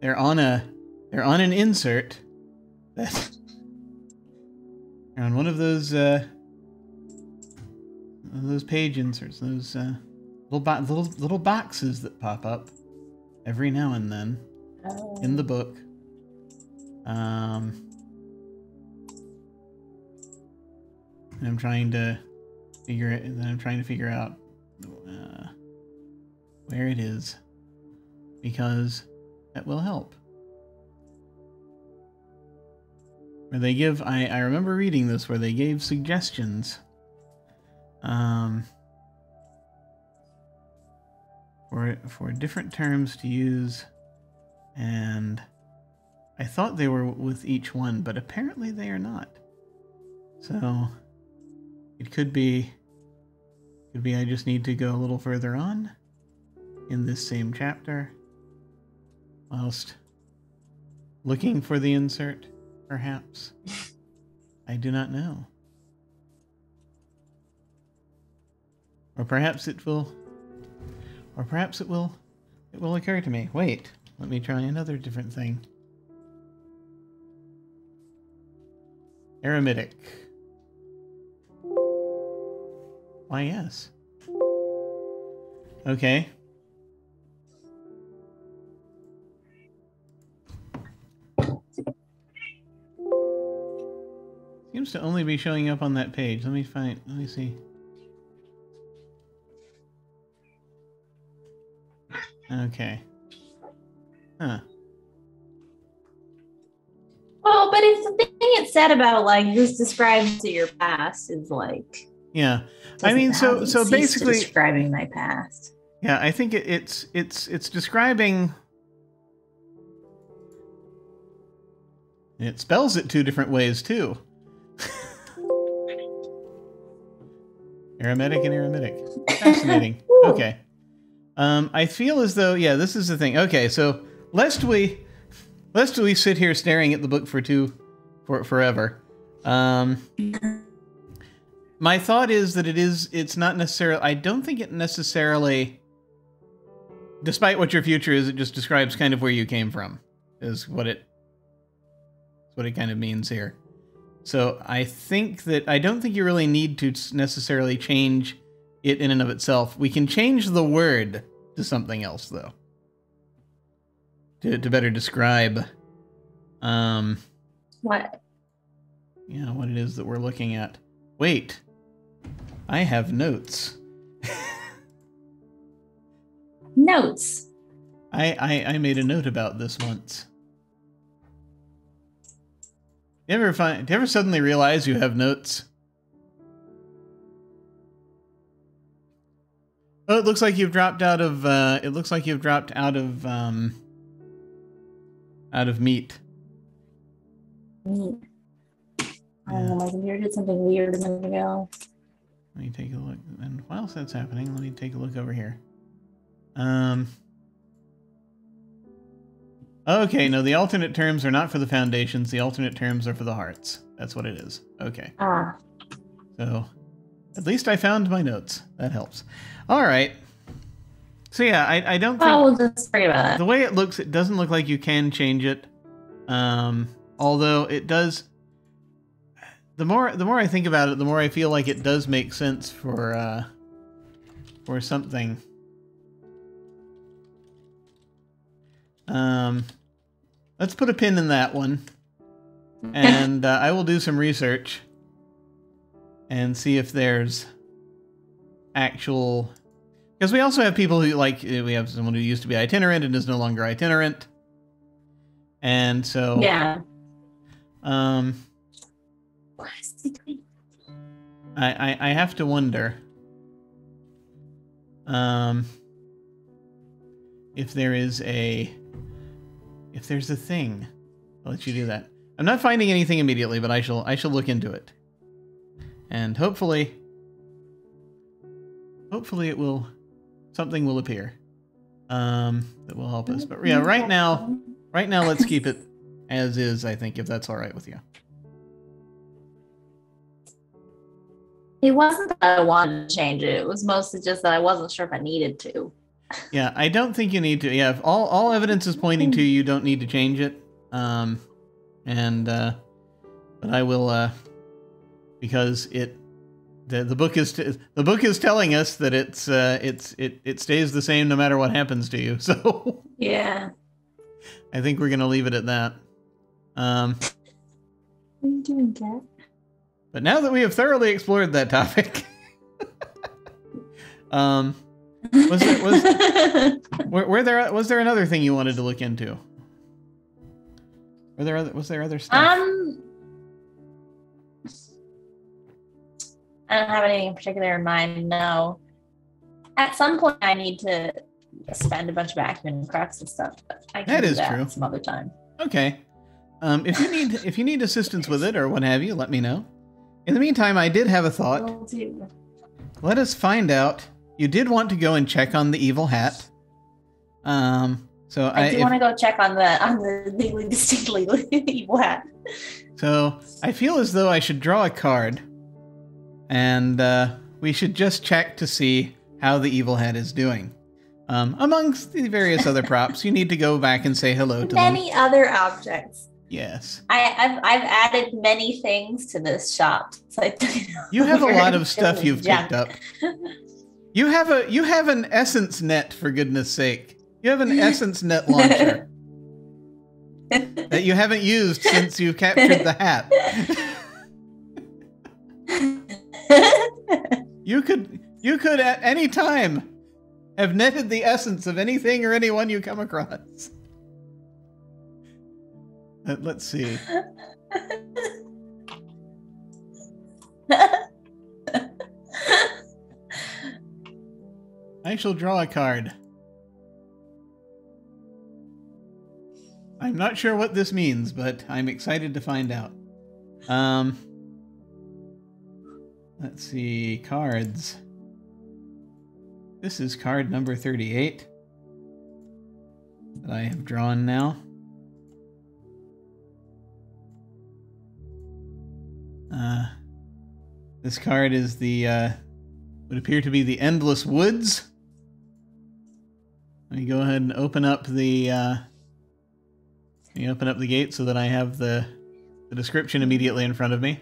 they're on an insert that they're on one of those page inserts, those little boxes that pop up every now and then in the book. And I'm trying to figure out where it is, because that will help. Where they give, I remember reading this where they gave suggestions for different terms to use, and I thought they were with each one, but apparently they are not. So it could be I just need to go a little further on in this same chapter whilst looking for the insert, perhaps. I do not know. Or perhaps it will occur to me. Wait, let me try another different thing. Aramidic. Why, yes. Okay. Seems to only be showing up on that page. Let me see. Okay. Huh. Well, but it's the thing it said about like who's described to your past is like. Yeah, I mean, so basically describing my past. Yeah, I think it's describing. It spells it two different ways too. Aromatic and aromatic. Fascinating. Okay. I feel as though, yeah, this is the thing. Okay, so lest we sit here staring at the book for forever. My thought is that it's not necessarily, I don't think it necessarily, despite what your future is, it just describes kind of where you came from, is what it kind of means here. So I don't think you really need to necessarily change it in and of itself. We can change the word to something else, though, to better describe what? Yeah, what it is that we're looking at. Wait, I have notes. Notes. I made a note about this once. Do you ever suddenly realize you have notes? Oh, it looks like you've dropped out of. It looks like you've dropped out of meat. Meat. I don't know. My computer did something weird a minute ago. Let me take a look. And whilst that's happening, let me take a look over here. Okay, no, the alternate terms are not for the foundations. The alternate terms are for the hearts. That's what it is. Okay. Ah. So, at least I found my notes. That helps. All right. So yeah, I don't think... we'll just forget about that. The way it looks, it doesn't look like you can change it. Although it does... The more I think about it, the more I feel like it does make sense for something. Let's put a pin in that one. And I will do some research and see if there's actual... Because we also have people who, like, we have someone who used to be itinerant and is no longer itinerant. And so... Yeah. I have to wonder if there's a thing. I'll let you do that. I'm not finding anything immediately, but I shall look into it. And hopefully something will appear that will help us. But yeah, right now let's keep it as is, I think, if that's all right with you. It wasn't that I wanted to change it. It was mostly just that I wasn't sure if I needed to. Yeah, I don't think you need to. Yeah, if all evidence is pointing to you don't need to change it. But I will because the book is telling us that it stays the same no matter what happens to you. So yeah, I think we're gonna leave it at that. What are you doing, Kat? But now that we have thoroughly explored that topic, was there another thing you wanted to look into? Was there other stuff? I don't have anything in particular in mind. No. At some point, I need to spend a bunch of acumen and crafts and stuff. But I can do that true. Some other time. Okay. If you need assistance with it or what have you, let me know. In the meantime, I did have a thought. Let us find out. You did want to go and check on the evil hat. So I do want to go check on the legally distinctly evil hat. So I feel as though I should draw a card, and we should just check to see how the evil hat is doing. Amongst the various other props, you need to go back and say hello to many other objects. Yes. I've added many things to this shop. So you have a lot of stuff you've picked up. You have an essence net, for goodness sake. You have an essence net launcher that you haven't used since you captured the hat. You could at any time have netted the essence of anything or anyone you come across. Let's see. I shall draw a card. I'm not sure what this means, but I'm excited to find out. Let's see, cards. This is card number 38 that I have drawn now. This card is the, would appear to be the Endless Woods. Let me go ahead and open up the gate so that I have the description immediately in front of me.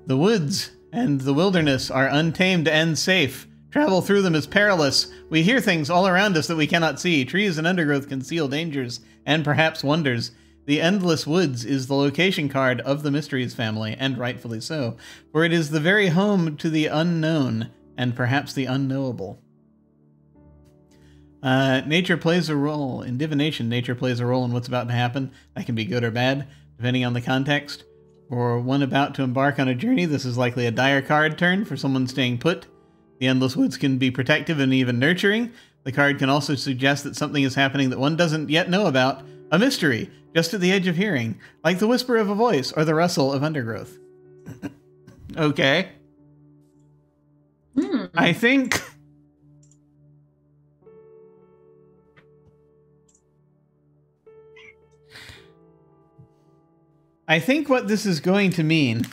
The woods and the wilderness are untamed and safe. Travel through them is perilous. We hear things all around us that we cannot see. Trees and undergrowth conceal dangers and perhaps wonders. The Endless Woods is the location card of the Mysteries family, and rightfully so, for it is the very home to the unknown, and perhaps the unknowable. Nature plays a role. In divination, nature plays a role in what's about to happen. That can be good or bad, depending on the context. For one about to embark on a journey, this is likely a dire card turn for someone staying put. The Endless Woods can be protective and even nurturing. The card can also suggest that something is happening that one doesn't yet know about. A mystery, just at the edge of hearing, like the whisper of a voice or the rustle of undergrowth. Okay. I think... I think what this is going to mean,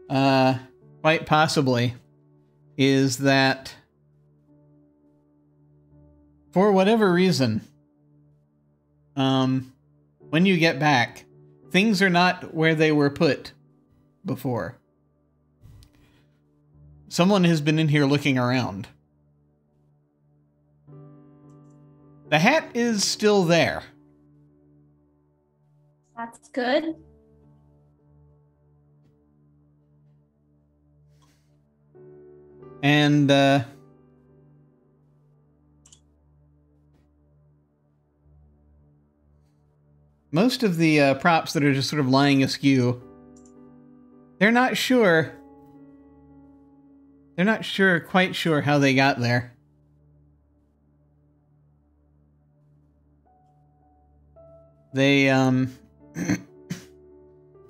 quite possibly, is that for whatever reason, when you get back, things are not where they were put before. Someone has been in here looking around. The hat is still there. That's good. And, most of the props that are just sort of lying askew, they're not sure. They're not quite sure how they got there. They,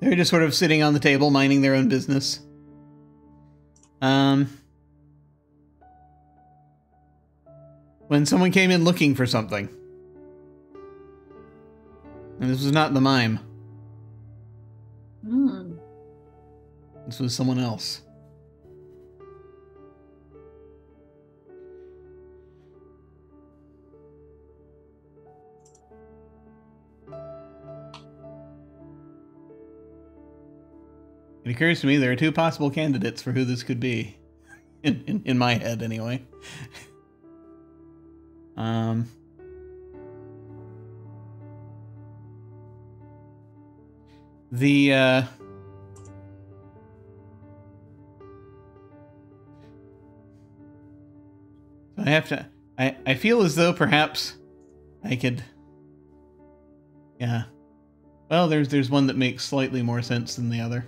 they're just sort of sitting on the table, minding their own business. When someone came in looking for something. And this was not the mime. This was someone else. It occurs to me there are two possible candidates for who this could be. In my head, anyway. I have to... I feel as though perhaps I could... Yeah. Well, there's one that makes slightly more sense than the other.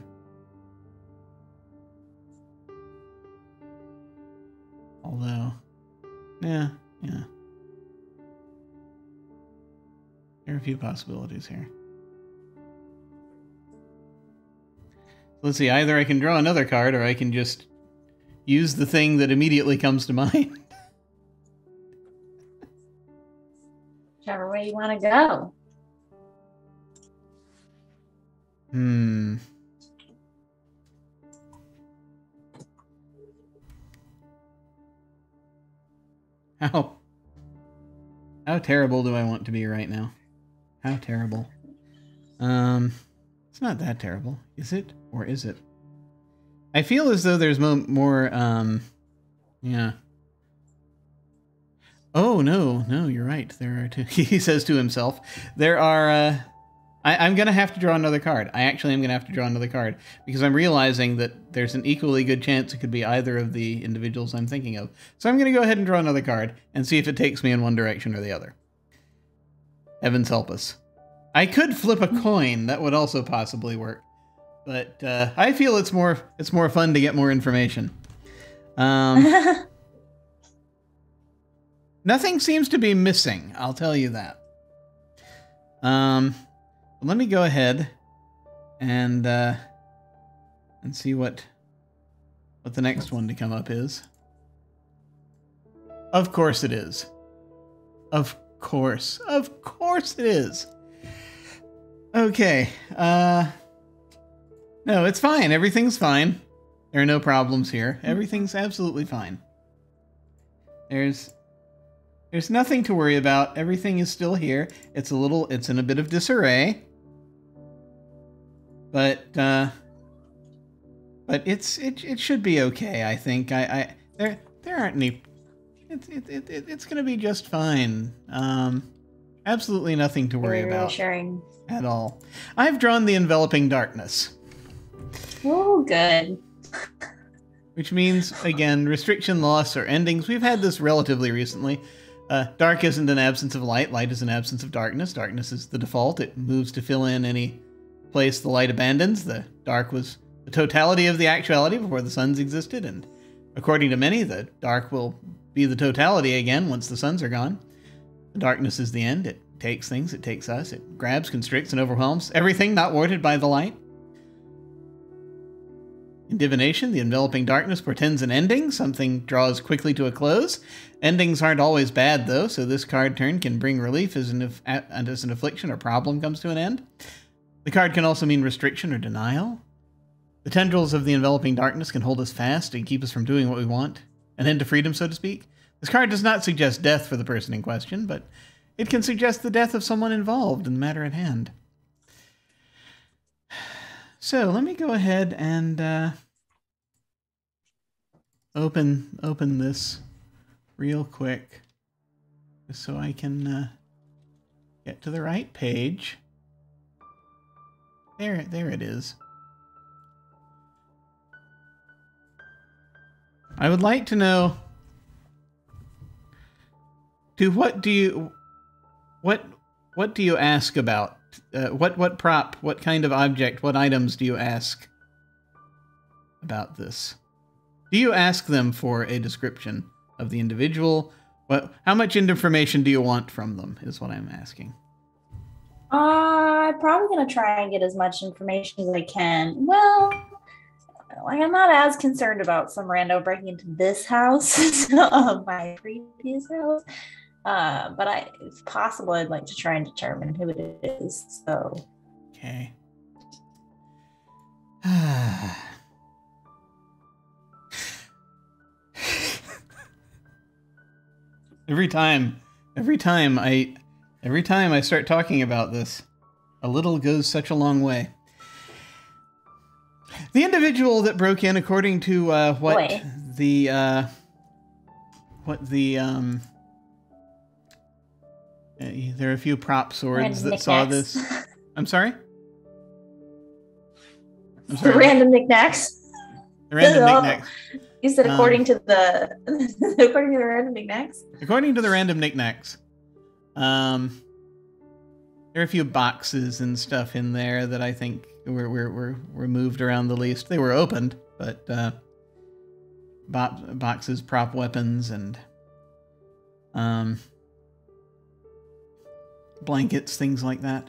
Although... Yeah. There are a few possibilities here. Let's see, either I can draw another card or I can just use the thing that immediately comes to mind. Whichever way you want to go. How terrible do I want to be right now? How terrible. It's not that terrible, is it? Or is it? I feel as though there's more, yeah. Oh, no, you're right. There are two. He says to himself, there are, I'm going to have to draw another card. I actually am going to have to draw another card because I'm realizing that there's an equally good chance it could be either of the individuals I'm thinking of. So I'm going to go ahead and draw another card and see if it takes me in one direction or the other. Heavens help us. I could flip a coin. That would also possibly work. But I feel it's more fun to get more information. Nothing seems to be missing, I'll tell you that. Let me go ahead and see what the next one to come up is. Of course it is. Of course it is. Okay, no, it's fine. Everything's fine. There are no problems here. Everything's absolutely fine. There's nothing to worry about. Everything is still here. It's in a bit of disarray. But it should be okay, I think. There aren't any... It's gonna be just fine. Absolutely nothing to worry Very about reassuring. at all. I've drawn the enveloping darkness. Oh, good. Which means, again, restriction, loss, or endings. We've had this relatively recently. Dark isn't an absence of light. Light is an absence of darkness. Darkness is the default. It moves to fill in any place the light abandons. The dark was the totality of the actuality before the suns existed, and according to many, the dark will be the totality again once the suns are gone. The darkness is the end. It takes things. It takes us. It grabs, constricts, and overwhelms everything not warded by the light. In divination, the enveloping darkness portends an ending. Something draws quickly to a close. Endings aren't always bad, though, so this card turn can bring relief as an affliction or problem comes to an end. The card can also mean restriction or denial. The tendrils of the enveloping darkness can hold us fast and keep us from doing what we want. An end to freedom, so to speak. This card does not suggest death for the person in question, but it can suggest the death of someone involved in the matter at hand. So let me go ahead and open this real quick, just so I can get to the right page. There it is. I would like to know, what do you ask about? What prop, what kind of object, what items do you ask about this? Do you ask them for a description of the individual? How much information do you want from them, is what I'm asking. I'm probably going to try and get as much information as I can. Well, like, I'm not as concerned about some rando breaking into this house as my previous house. But if possible, I'd like to try and determine who it is. So, okay. Every time I start talking about this, a little goes such a long way. The individual that broke in, according to there are a few prop swords that saw this. I'm sorry? The random knickknacks. The random knickknacks. You said according to the according to the random knickknacks? According to the random knickknacks. There are a few boxes and stuff in there that I think were moved around the least. They were opened, but boxes, prop weapons, and blankets, things like that.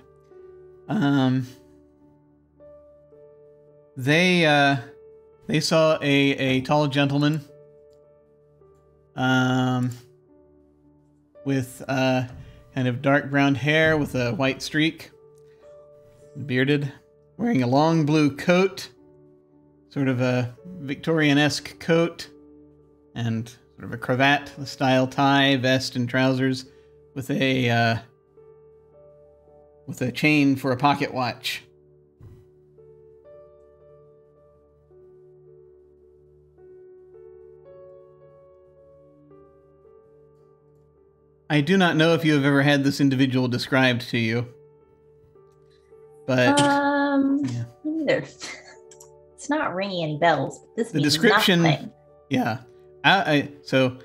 They saw a tall gentleman with kind of dark brown hair with a white streak, bearded, wearing a long blue coat, sort of a Victorian-esque coat, and sort of a cravat-style tie, vest, and trousers, with a chain for a pocket watch. I do not know if you have ever had this individual described to you, but yeah. It's not ringing any bells. This the means description, nothing. Yeah. So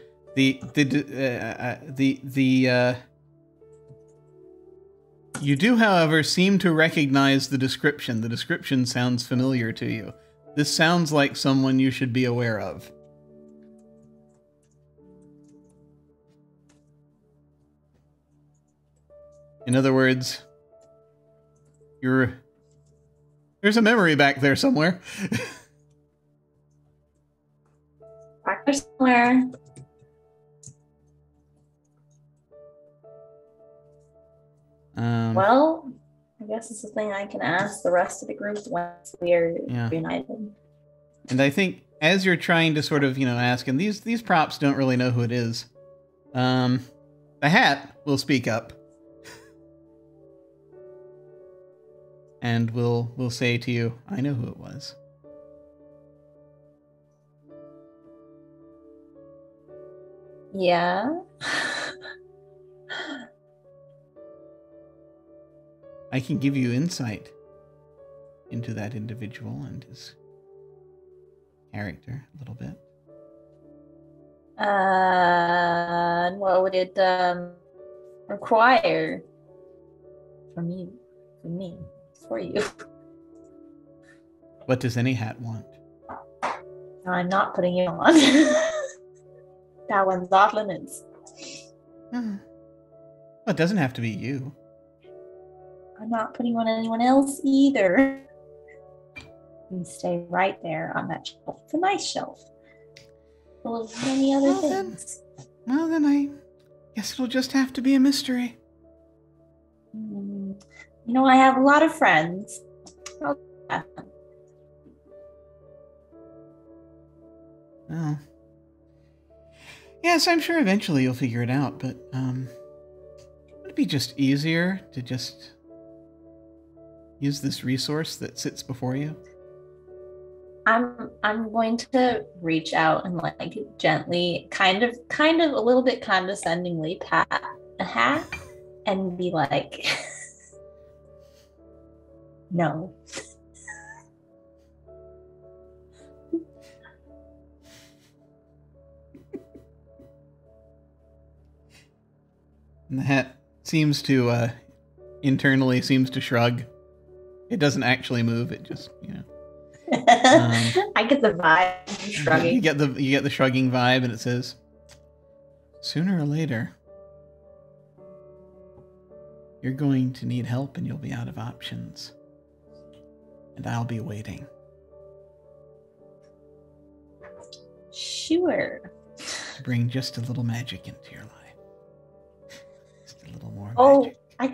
you do, however, seem to recognize the description. The description sounds familiar to you. This sounds like someone you should be aware of. In other words, there's a memory back there somewhere. Back there somewhere. Well, I guess it's a thing I can ask the rest of the group once we are united. And I think as you're trying to sort of, ask, and these props don't really know who it is, the hat will speak up. And we'll say to you, I know who it was. Yeah. I can give you insight into that individual and his character a little bit. And what would it require from you? From me? For you? What does any hat want? I'm not putting it on. That one's off limits. Well, it doesn't have to be you. I'm not putting on anyone else either. You stay right there on that shelf. It's a nice shelf. Full of many other things. Then I guess it'll just have to be a mystery. You know, I have a lot of friends. Oh. Yes, I'm sure eventually you'll figure it out, but would it be just easier to just use this resource that sits before you? I'm going to reach out and like gently, kind of a little bit condescendingly pat a hat and be like, no. And the hat seems to, internally seems to shrug. It doesn't actually move, it just, you know. I get the vibe of shrugging. You get the shrugging vibe, and it says, sooner or later, you're going to need help and you'll be out of options. And I'll be waiting. Sure. To bring just a little magic into your life. Just a little more magic. I've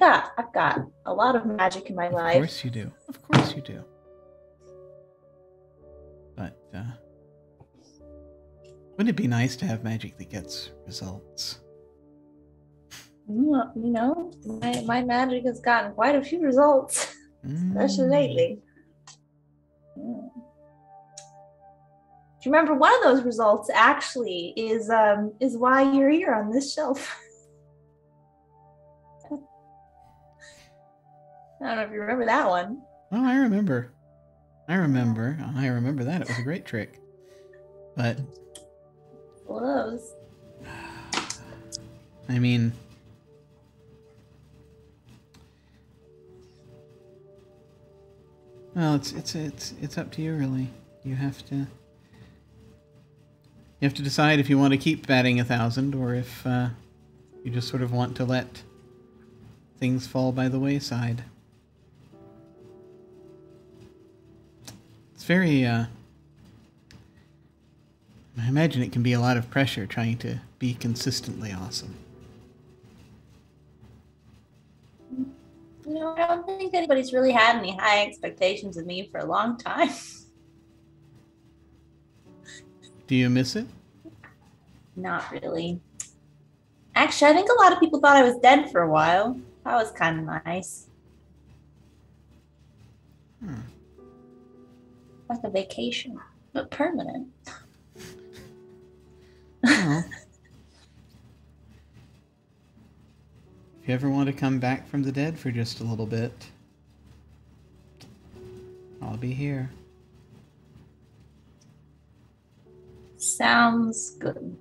got a lot of magic in my life. Of course you do. Of course you do. But, wouldn't it be nice to have magic that gets results? You know, my magic has gotten quite a few results, especially lately. Do you remember one of those results actually is why you're here on this shelf? I don't know if you remember that one. Oh, I remember that. It was a great trick. But One of those. I mean, well, it's up to you, really. You have to decide if you want to keep batting 1,000 or if you just sort of want to let things fall by the wayside. It's very, I imagine it can be a lot of pressure trying to be consistently awesome. You know, I don't think anybody's really had any high expectations of me for a long time. Do you miss it? Not really. Actually, I think a lot of people thought I was dead for a while. That was kind of nice. Like a vacation, but permanent. Well, if you ever want to come back from the dead for just a little bit, I'll be here. Sounds good.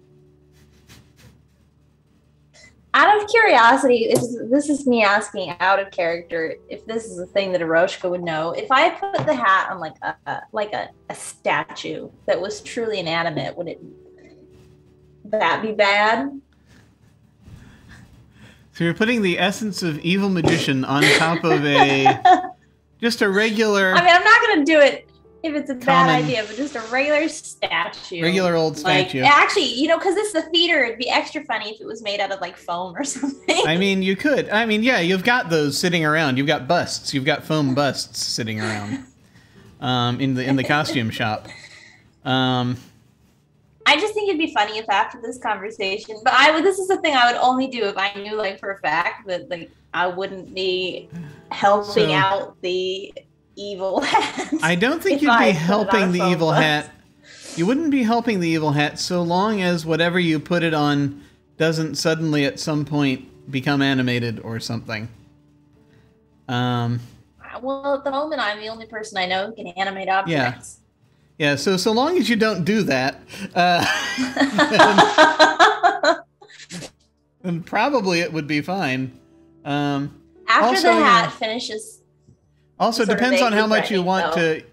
Out of curiosity, this is me asking out of character, if this is a thing that Eroshka would know, if I put the hat on like a statue that was truly inanimate, would that be bad? So you're putting the essence of evil magician on top of just a regular. I mean, I'm not gonna do it if it's a bad idea, but just a regular statue. Regular old statue. Actually, you know, because it's the theater, it'd be extra funny if it was made out of like foam or something. I mean, you could. I mean, yeah, you've got those sitting around. You've got busts. You've got foam busts sitting around in the costume shop. I just think it'd be funny if after this conversation, but this is the thing I would only do if I knew like for a fact that like I wouldn't be helping out the evil hat. I don't think you'd be helping the evil hat. You wouldn't be helping the evil hat so long as whatever you put it on doesn't suddenly at some point become animated or something. Well, at the moment, I'm the only person I know who can animate Yeah. objects. Yeah, so long as you don't do that, then probably it would be fine. After also, the hat finishes. Also, depends on how much you want though. to.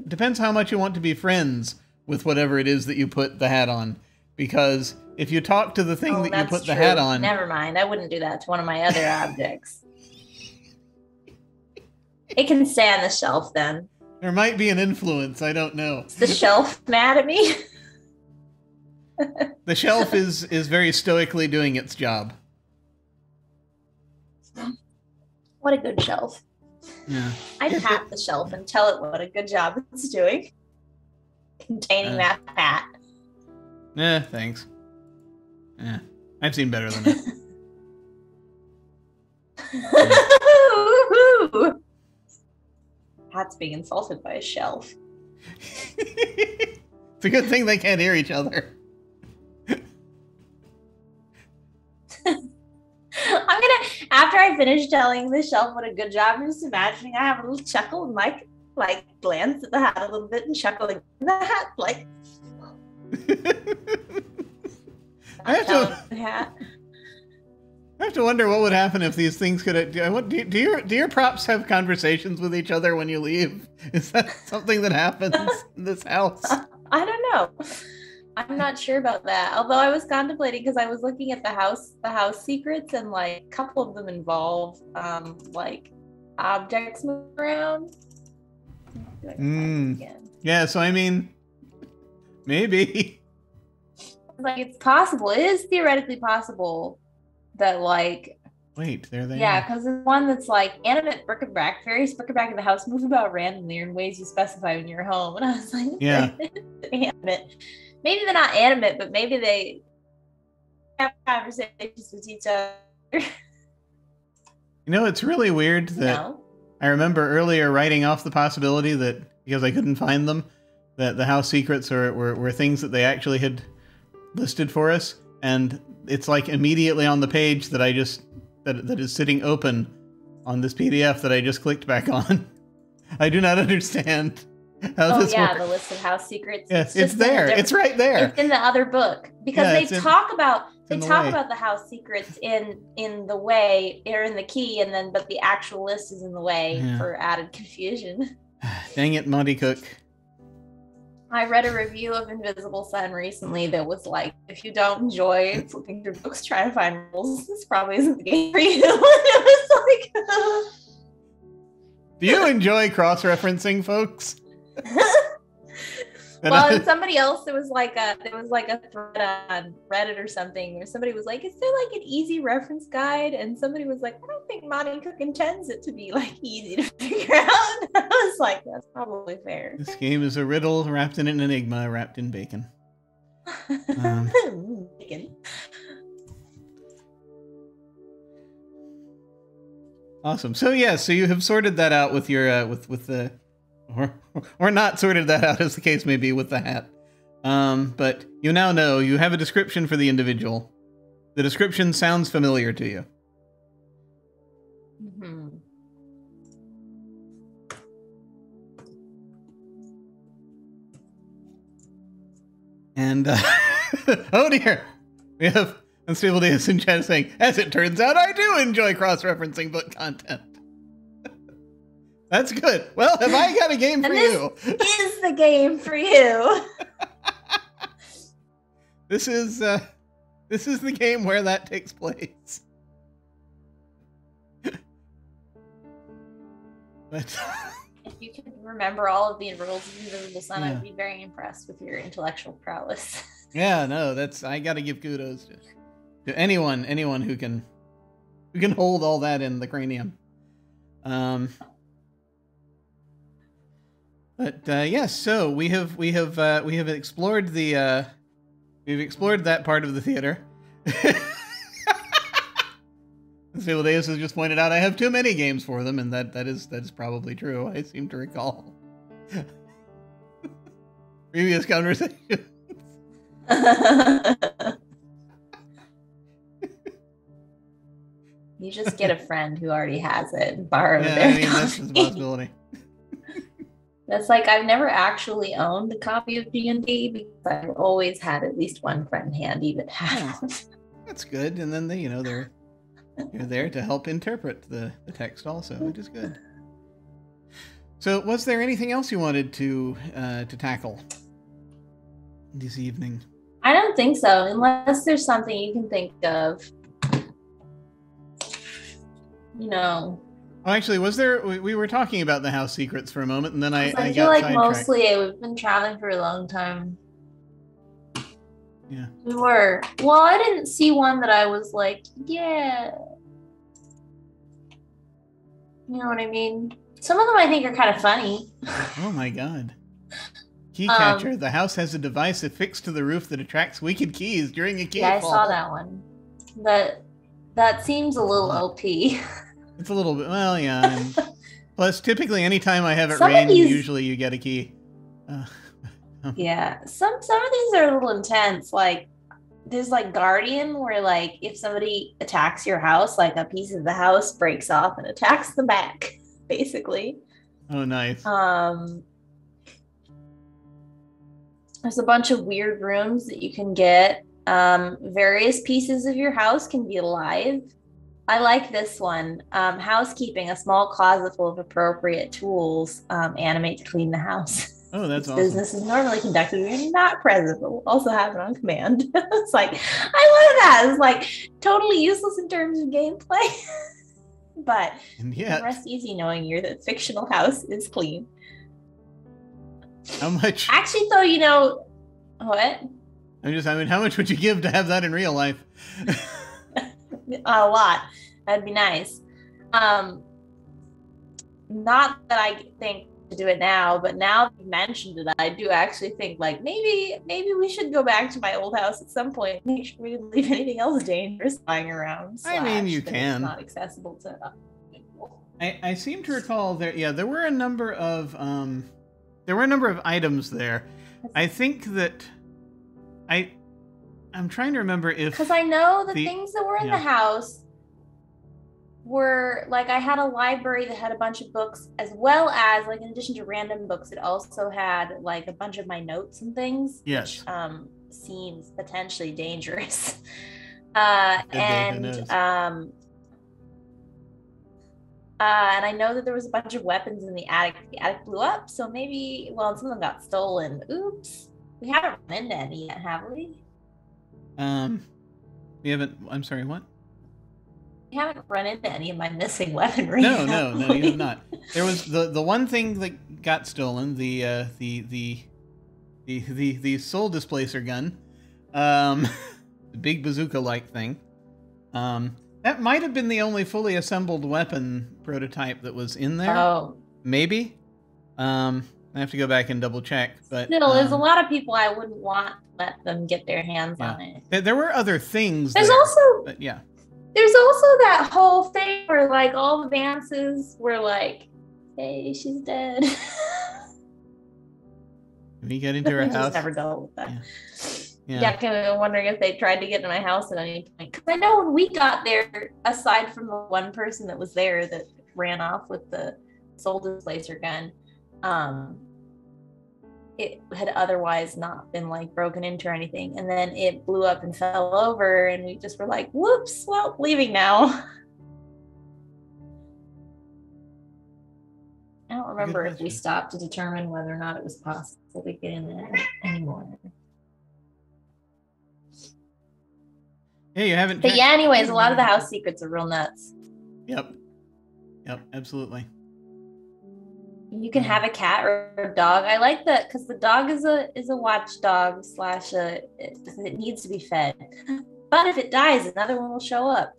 Depends how much you want to be friends with whatever it is that you put the hat on. Because if you talk to the thing that you put the hat on, never mind. I wouldn't do that to one of my other objects. It can stay on the shelf then. There might be an influence. I don't know. Is the shelf mad at me? The shelf is very stoically doing its job. What a good shelf. Yeah. I'd pat the shelf and tell it what a good job it's doing. Containing that hat. Thanks. I've seen better than it. Hat's being insulted by a shelf. It's a good thing they can't hear each other. I'm gonna, after I finish telling the shelf what a good job, I'm just imagining I have a little chuckle and like glance at the hat a little bit and chuckling at the hat, like. I have to wonder what would happen if these things could. Do your props have conversations with each other when you leave? Is that something that happens in this house? I don't know. I'm not sure about that. Although I was contemplating because I was looking at the house secrets, and like a couple of them involve like objects moving around. Yeah, so I mean, maybe. Like it's possible. It is theoretically possible that like. Wait, there they are. Yeah, because there's one that's like animate bric-a-brac, various bric-a-brac in the house move about randomly or in ways you specify when you're home. And I was like, yeah, animate. Maybe they're not animate, but maybe they have conversations with each other. You know, it's really weird that I remember earlier writing off the possibility that because I couldn't find them, that the house secrets were things that they actually had listed for us, and it's like immediately on the page that I just that is sitting open on this PDF that I just clicked back on. I do not understand how this works. The list of house secrets. Yes, it's there. It's right there. It's in the other book because they talk about the house secrets in the way or in the key, and then but the actual list is in the way for added confusion. Dang it, Monte Cook. I read a review of Invisible Sun recently that was like, if you don't enjoy flipping through books trying to find rules, this probably isn't the game for you. And it was like, do you enjoy cross-referencing, folks? Well, and somebody else, there was like a thread on Reddit or something where somebody was like, is there like an easy reference guide? And somebody was like, I don't think Monte Cook intends it to be like easy to figure out. I was like, that's probably fair. This game is a riddle wrapped in an enigma wrapped in bacon. Bacon. Awesome. So so you have sorted that out with your with the or not sorted that out, as the case may be, with the hat. But you now know you have a description for the individual. The description sounds familiar to you. Mm-hmm. And oh dear, we have Unstable Days in chat saying, as it turns out, I do enjoy cross-referencing book content. That's good. Well, have I got a game for you? This is the game for you. This is the game where that takes place. But if you could remember all of the rules of Invisible Sun, I'd be very impressed with your intellectual prowess. Yeah, no, I got to give kudos to anyone who can hold all that in the cranium. But yes, so we have explored we've explored that part of the theater. Stable Days has just pointed out I have too many games for them, and that is probably true. I seem to recall previous conversations. You just get a friend who already has it and borrow Yeah, their I mean, that's copy. a possibility. That's like, I've never actually owned a copy of D&D because I've always had at least one friend handy that has. That's good. And then they're there to help interpret the text also, which is good. So, was there anything else you wanted to tackle this evening? I don't think so, unless there's something you can think of. Oh, actually, was there? We were talking about the house secrets for a moment, and then I feel got like sidetracked. mostly we've been traveling for a long time. Yeah. We were. Well, I didn't see one that I was like, yeah. You know what I mean? Some of them I think are kind of funny. Oh my god. Key catcher. The house has a device affixed to the roof that attracts wicked keys during a key fall. Yeah, I saw that one. That seems a little OP. It's a little bit, well, yeah. Plus, typically, anytime I have it rain, usually you get a key. Yeah, some of these are a little intense. Like, there's like Guardian, where like if somebody attacks your house, like a piece of the house breaks off and attacks the back, basically. Oh, nice. There's a bunch of weird rooms that you can get. Various pieces of your house can be alive. I like this one. Housekeeping, a small closet full of appropriate tools, animate to clean the house. Oh, that's awesome. Business is normally conducted when you're not present, but we'll also have it on command. It's like, I love that. It's like totally useless in terms of gameplay. But rest easy knowing the fictional house is clean. How much? Actually, though, what? How much would you give to have that in real life? A lot. That'd be nice. Not that I think to do it now, but now that you mentioned it, I do actually think like maybe we should go back to my old house at some point. Make sure we didn't leave anything else dangerous lying around. I mean, you can. It's not accessible to people. I seem to recall there were a number of items there. I think that I'm trying to remember if, because I know the things that were in the house were like, I had a library that had a bunch of books, as well as like in addition to random books, it also had like a bunch of my notes and things. Yes. Which seems potentially dangerous. And I know that there was a bunch of weapons in the attic. The attic blew up, so maybe, some of them got stolen. Oops. We haven't run into any yet, have we? We haven't. I'm sorry, what? We haven't run into any of my missing weaponry. No, you have not. There was the one thing that got stolen, the soul displacer gun, the big bazooka-like thing. That might have been the only fully assembled weapon prototype that was in there. Oh, maybe. I have to go back and double check. But still, there's a lot of people I wouldn't want to let them get their hands on it. There were other things. There's also that whole thing where like all the dances were like, "Hey, she's dead." We get into her house. Just never dealt with that. Yeah, kind of wondering if they tried to get to my house at any point. Because I know when we got there, aside from the one person that was there that ran off with the soul displacer gun, it had otherwise not been like broken into or anything. And then it blew up and fell over, and we just were like, whoops, well, leaving now. I don't remember if we stopped to determine whether or not it was possible to get in there anymore. Yeah, you haven't. But yeah, anyways, a lot of the house secrets are real nuts. Yep, absolutely. You can have a cat or a dog. I like that because the dog is a watchdog / it needs to be fed. But if it dies, another one will show up.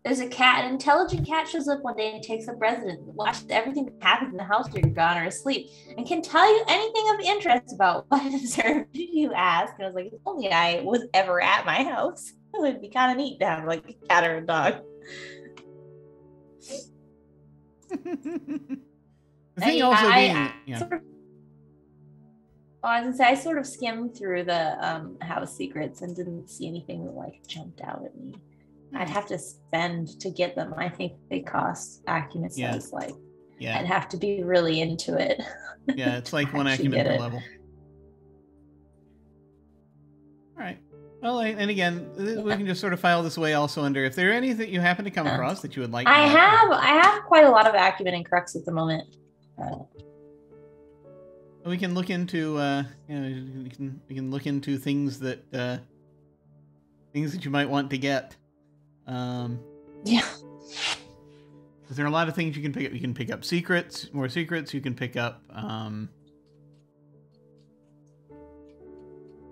There's a cat, an intelligent cat shows up one day and takes up residence, watches everything that happens in the house while you're gone or asleep, and can tell you anything of interest about what it observed. You ask, and I was like, if only I was ever at my house, it would be kind of neat to have like a cat or a dog. I sort of skimmed through the house secrets and didn't see anything that like jumped out at me. I'd have to spend to get them. I think they cost, Acumen says, like, I'd have to be really into it. Yeah, it's like one Acumen per level. All right. Well, and again, we can just sort of file this away also under, if there are any that you happen to come across that you would like. I have quite a lot of Acumen and Crux at the moment. We can look into, we can look into things that you might want to get. Yeah. Because there are a lot of things you can pick up. You can pick up secrets, more secrets. You can pick up.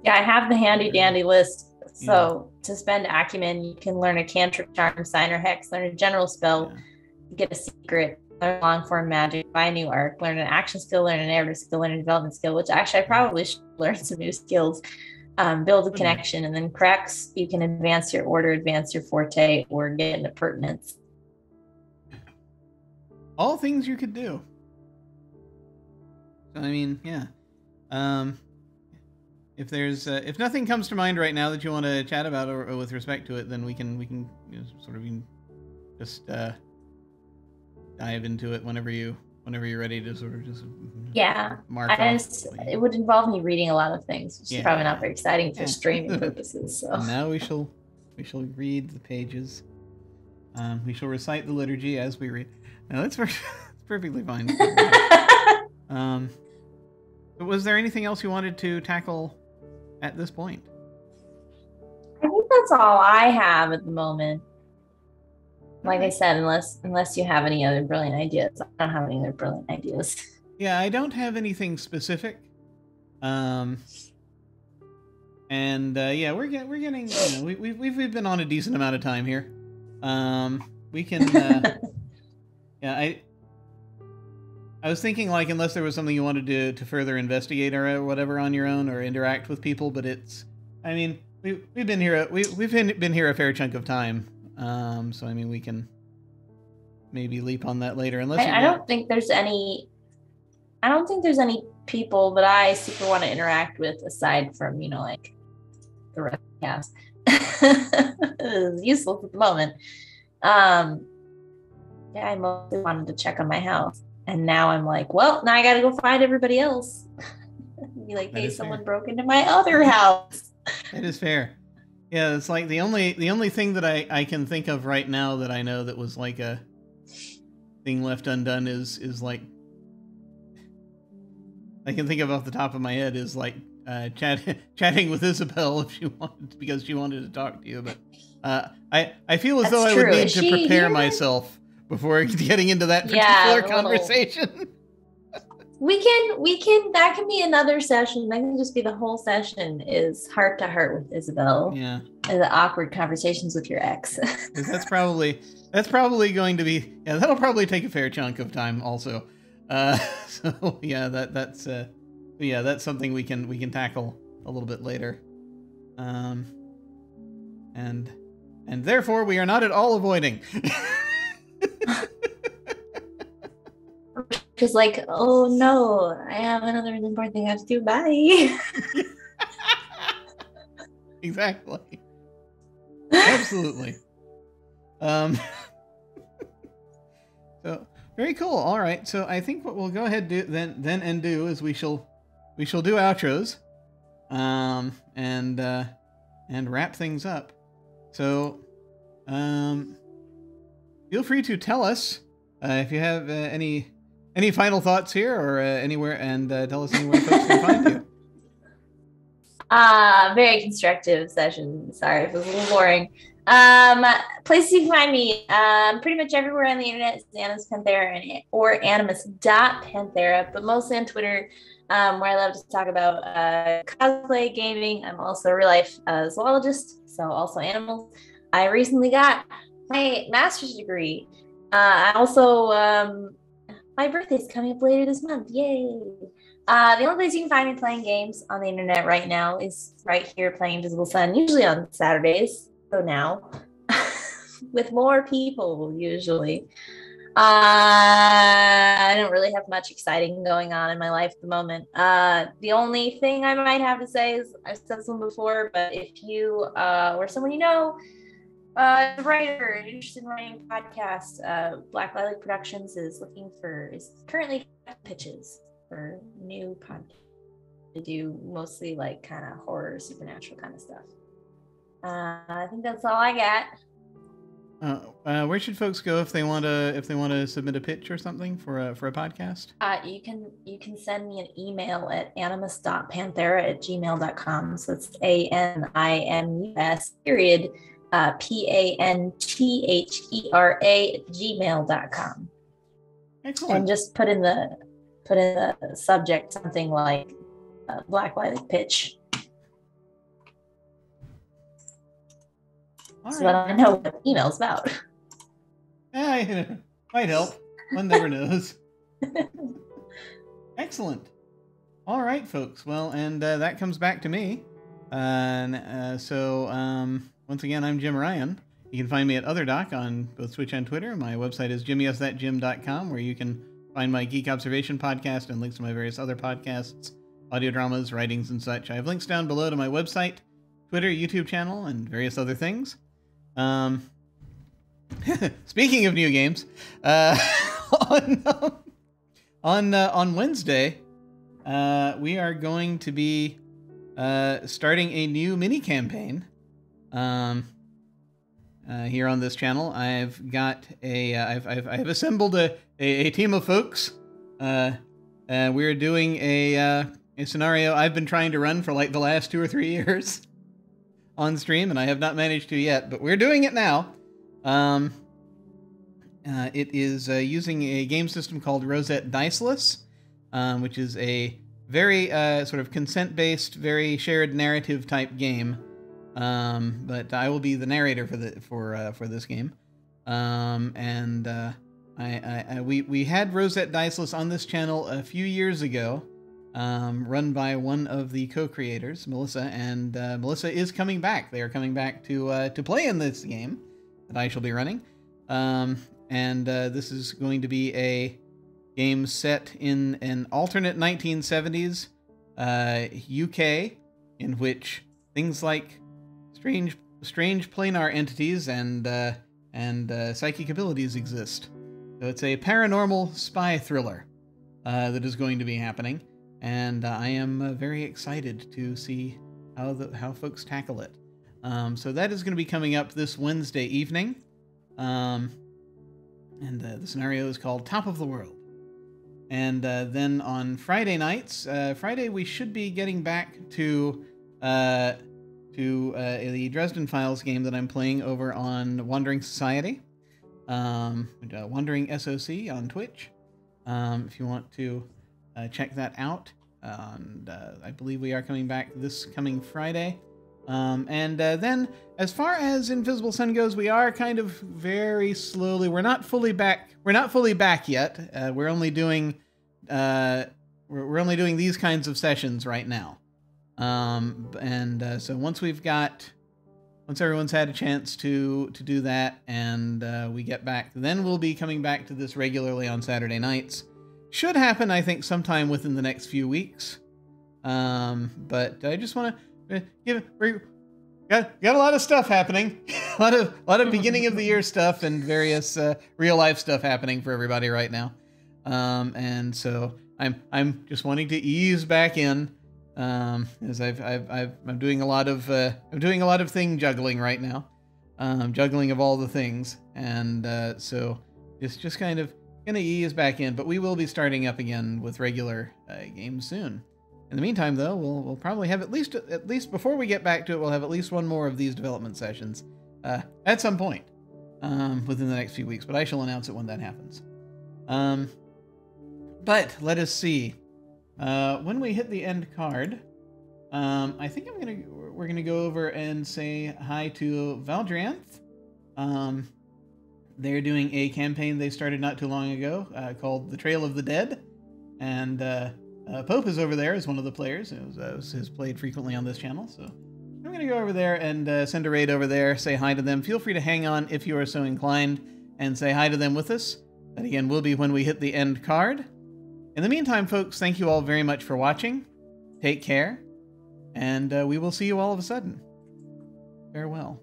Yeah, I have the handy dandy list. So to spend Acumen, you can learn a cantrip, charm, sign, or hex, learn a general spell, get a secret, learn long form magic, buy a new arc, learn an action skill, learn a narrative skill, learn a development skill, which actually I probably should learn some new skills, build a connection, and then cracks, you can advance your order, advance your forte, or get into pertinence. All things you could do. I mean, yeah. If there's if nothing comes to mind right now that you want to chat about or with respect to it, then we can sort of just dive into it whenever you're ready to sort of just mark off. It would involve me reading a lot of things, which is probably not very exciting for streaming purposes. So and now we shall read the pages. We shall recite the liturgy as we read. No, that's perfectly fine. Was there anything else you wanted to tackle at this point? I think that's all I have at the moment. Like I said, unless you have any other brilliant ideas. I don't have any other brilliant ideas. Yeah, I don't have anything specific. And yeah, we're getting, we've been on a decent amount of time here. We can yeah, I was thinking, like, unless there was something you wanted to further investigate or whatever on your own or interact with people, but it's, I mean, we've been here a fair chunk of time, so I mean we can maybe leap on that later. Unless I don't think there's any people that I super want to interact with aside from like the rest of the cast. It's useless at the moment. I mostly wanted to check on my house. And now I'm like, well, now I got to go find everybody else. Be like, hey, someone broke into my other house. That is fair. Yeah, it's like the only thing that I can think of right now that I know that was like a thing left undone is like, I can think of off the top of my head is like chatting with Isabel if she wanted, because she wanted to talk to you. But I feel as though I would need to prepare myself before getting into that particular conversation. We can, that can be another session. That can just be the whole session is heart to heart with Isabel. Yeah. And the awkward conversations with your ex. that's probably going to be, that'll probably take a fair chunk of time also. So yeah, that's something we can tackle a little bit later. And therefore we are not at all avoiding. Just like, oh no, I have another important thing I have to do. Bye. Exactly. Absolutely. So very cool. All right. So I think what we'll go ahead do then do is we shall do outros, and wrap things up. So, feel free to tell us if you have any final thoughts here or anywhere, and tell us anywhere folks can find you. Very constructive session. Sorry if it was a little boring. Places you can find me, pretty much everywhere on the internet is Animus Panthera or Animus.Panthera, but mostly on Twitter, where I love to talk about cosplay, gaming. I'm also a real life zoologist, so also animals. I recently got my master's degree. I also, my birthday's coming up later this month. Yay! The only place you can find me playing games on the internet right now is right here playing Invisible Sun, usually on Saturdays. So now, with more people usually. I don't really have much exciting going on in my life at the moment. The only thing I might have to say is, I've said this one before, but if you or someone you know The writer interested in writing a podcast. Black Lilac Productions is currently pitches for new podcast to do mostly like kind of horror, supernatural kind of stuff. I think that's all I got. Where should folks go if they want to submit a pitch or something for a podcast? You can send me an email at animus.panthera@gmail.com. So it's ANIMUS period PANTHERA@gmail.com. Excellent. And just put in the subject something like Black Lilac pitch. All so right. that I know what the email's about. Might help. One never knows. Excellent. All right, folks. Well, and that comes back to me. Once again, I'm Jim Ryan. You can find me at OtherDoc on both Twitch and Twitter. My website is jimmyesthatjim.com, where you can find my Geek Observation podcast and links to my various other podcasts, audio dramas, writings, and such. I have links down below to my website, Twitter, YouTube channel, and various other things. Speaking of new games, on Wednesday, we are going to be starting a new mini campaign. Here on this channel, I've got I've assembled a team of folks. We're doing a scenario I've been trying to run for like the last 2 or 3 years on stream, and I have not managed to yet, but we're doing it now. It is using a game system called Rosette Diceless, which is a very sort of consent-based, very shared narrative type game. But I will be the narrator for this game. We had Rosette Diceless on this channel a few years ago, run by one of the co-creators, Melissa, and Melissa is coming back. They are coming back to play in this game that I shall be running. This is going to be a game set in an alternate 1970s UK, in which things like strange planar entities and psychic abilities exist. So it's a paranormal spy thriller that is going to be happening, and I am very excited to see how folks tackle it. So that is going to be coming up this Wednesday evening, and the scenario is called Top of the World. And then on Friday nights, Friday we should be getting back to the Dresden Files game that I'm playing over on Wandering Society, Wandering SOC on Twitch, if you want to check that out. I believe we are coming back this coming Friday. Then, as far as Invisible Sun goes, we are kind of very slowly. We're not fully back. We're not fully back yet. We're only doing these kinds of sessions right now. So once everyone's had a chance to do that, and we get back, then we'll be coming back to this regularly on Saturday nights. Should happen, I think, sometime within the next few weeks. But I just want to got a lot of stuff happening, a lot of beginning of the year stuff and various real life stuff happening for everybody right now. And so I'm just wanting to ease back in. As I'm doing a lot of thing juggling right now, juggling of all the things, and so just kind of gonna ease back in. But we will be starting up again with regular games soon. In the meantime, though, we'll probably have at least before we get back to it, we'll have at least one more of these development sessions at some point within the next few weeks. But I shall announce it when that happens. But let us see. When we hit the end card, I think we're gonna go over and say hi to Valdrianth. They're doing a campaign they started not too long ago called The Trail of the Dead, and Pope is over there as one of the players who has played frequently on this channel. So I'm gonna go over there and send a raid over there, say hi to them. Feel free to hang on if you are so inclined and say hi to them with us. That again will be when we hit the end card. In the meantime, folks, thank you all very much for watching. Take care, and we will see you all of a sudden. Farewell.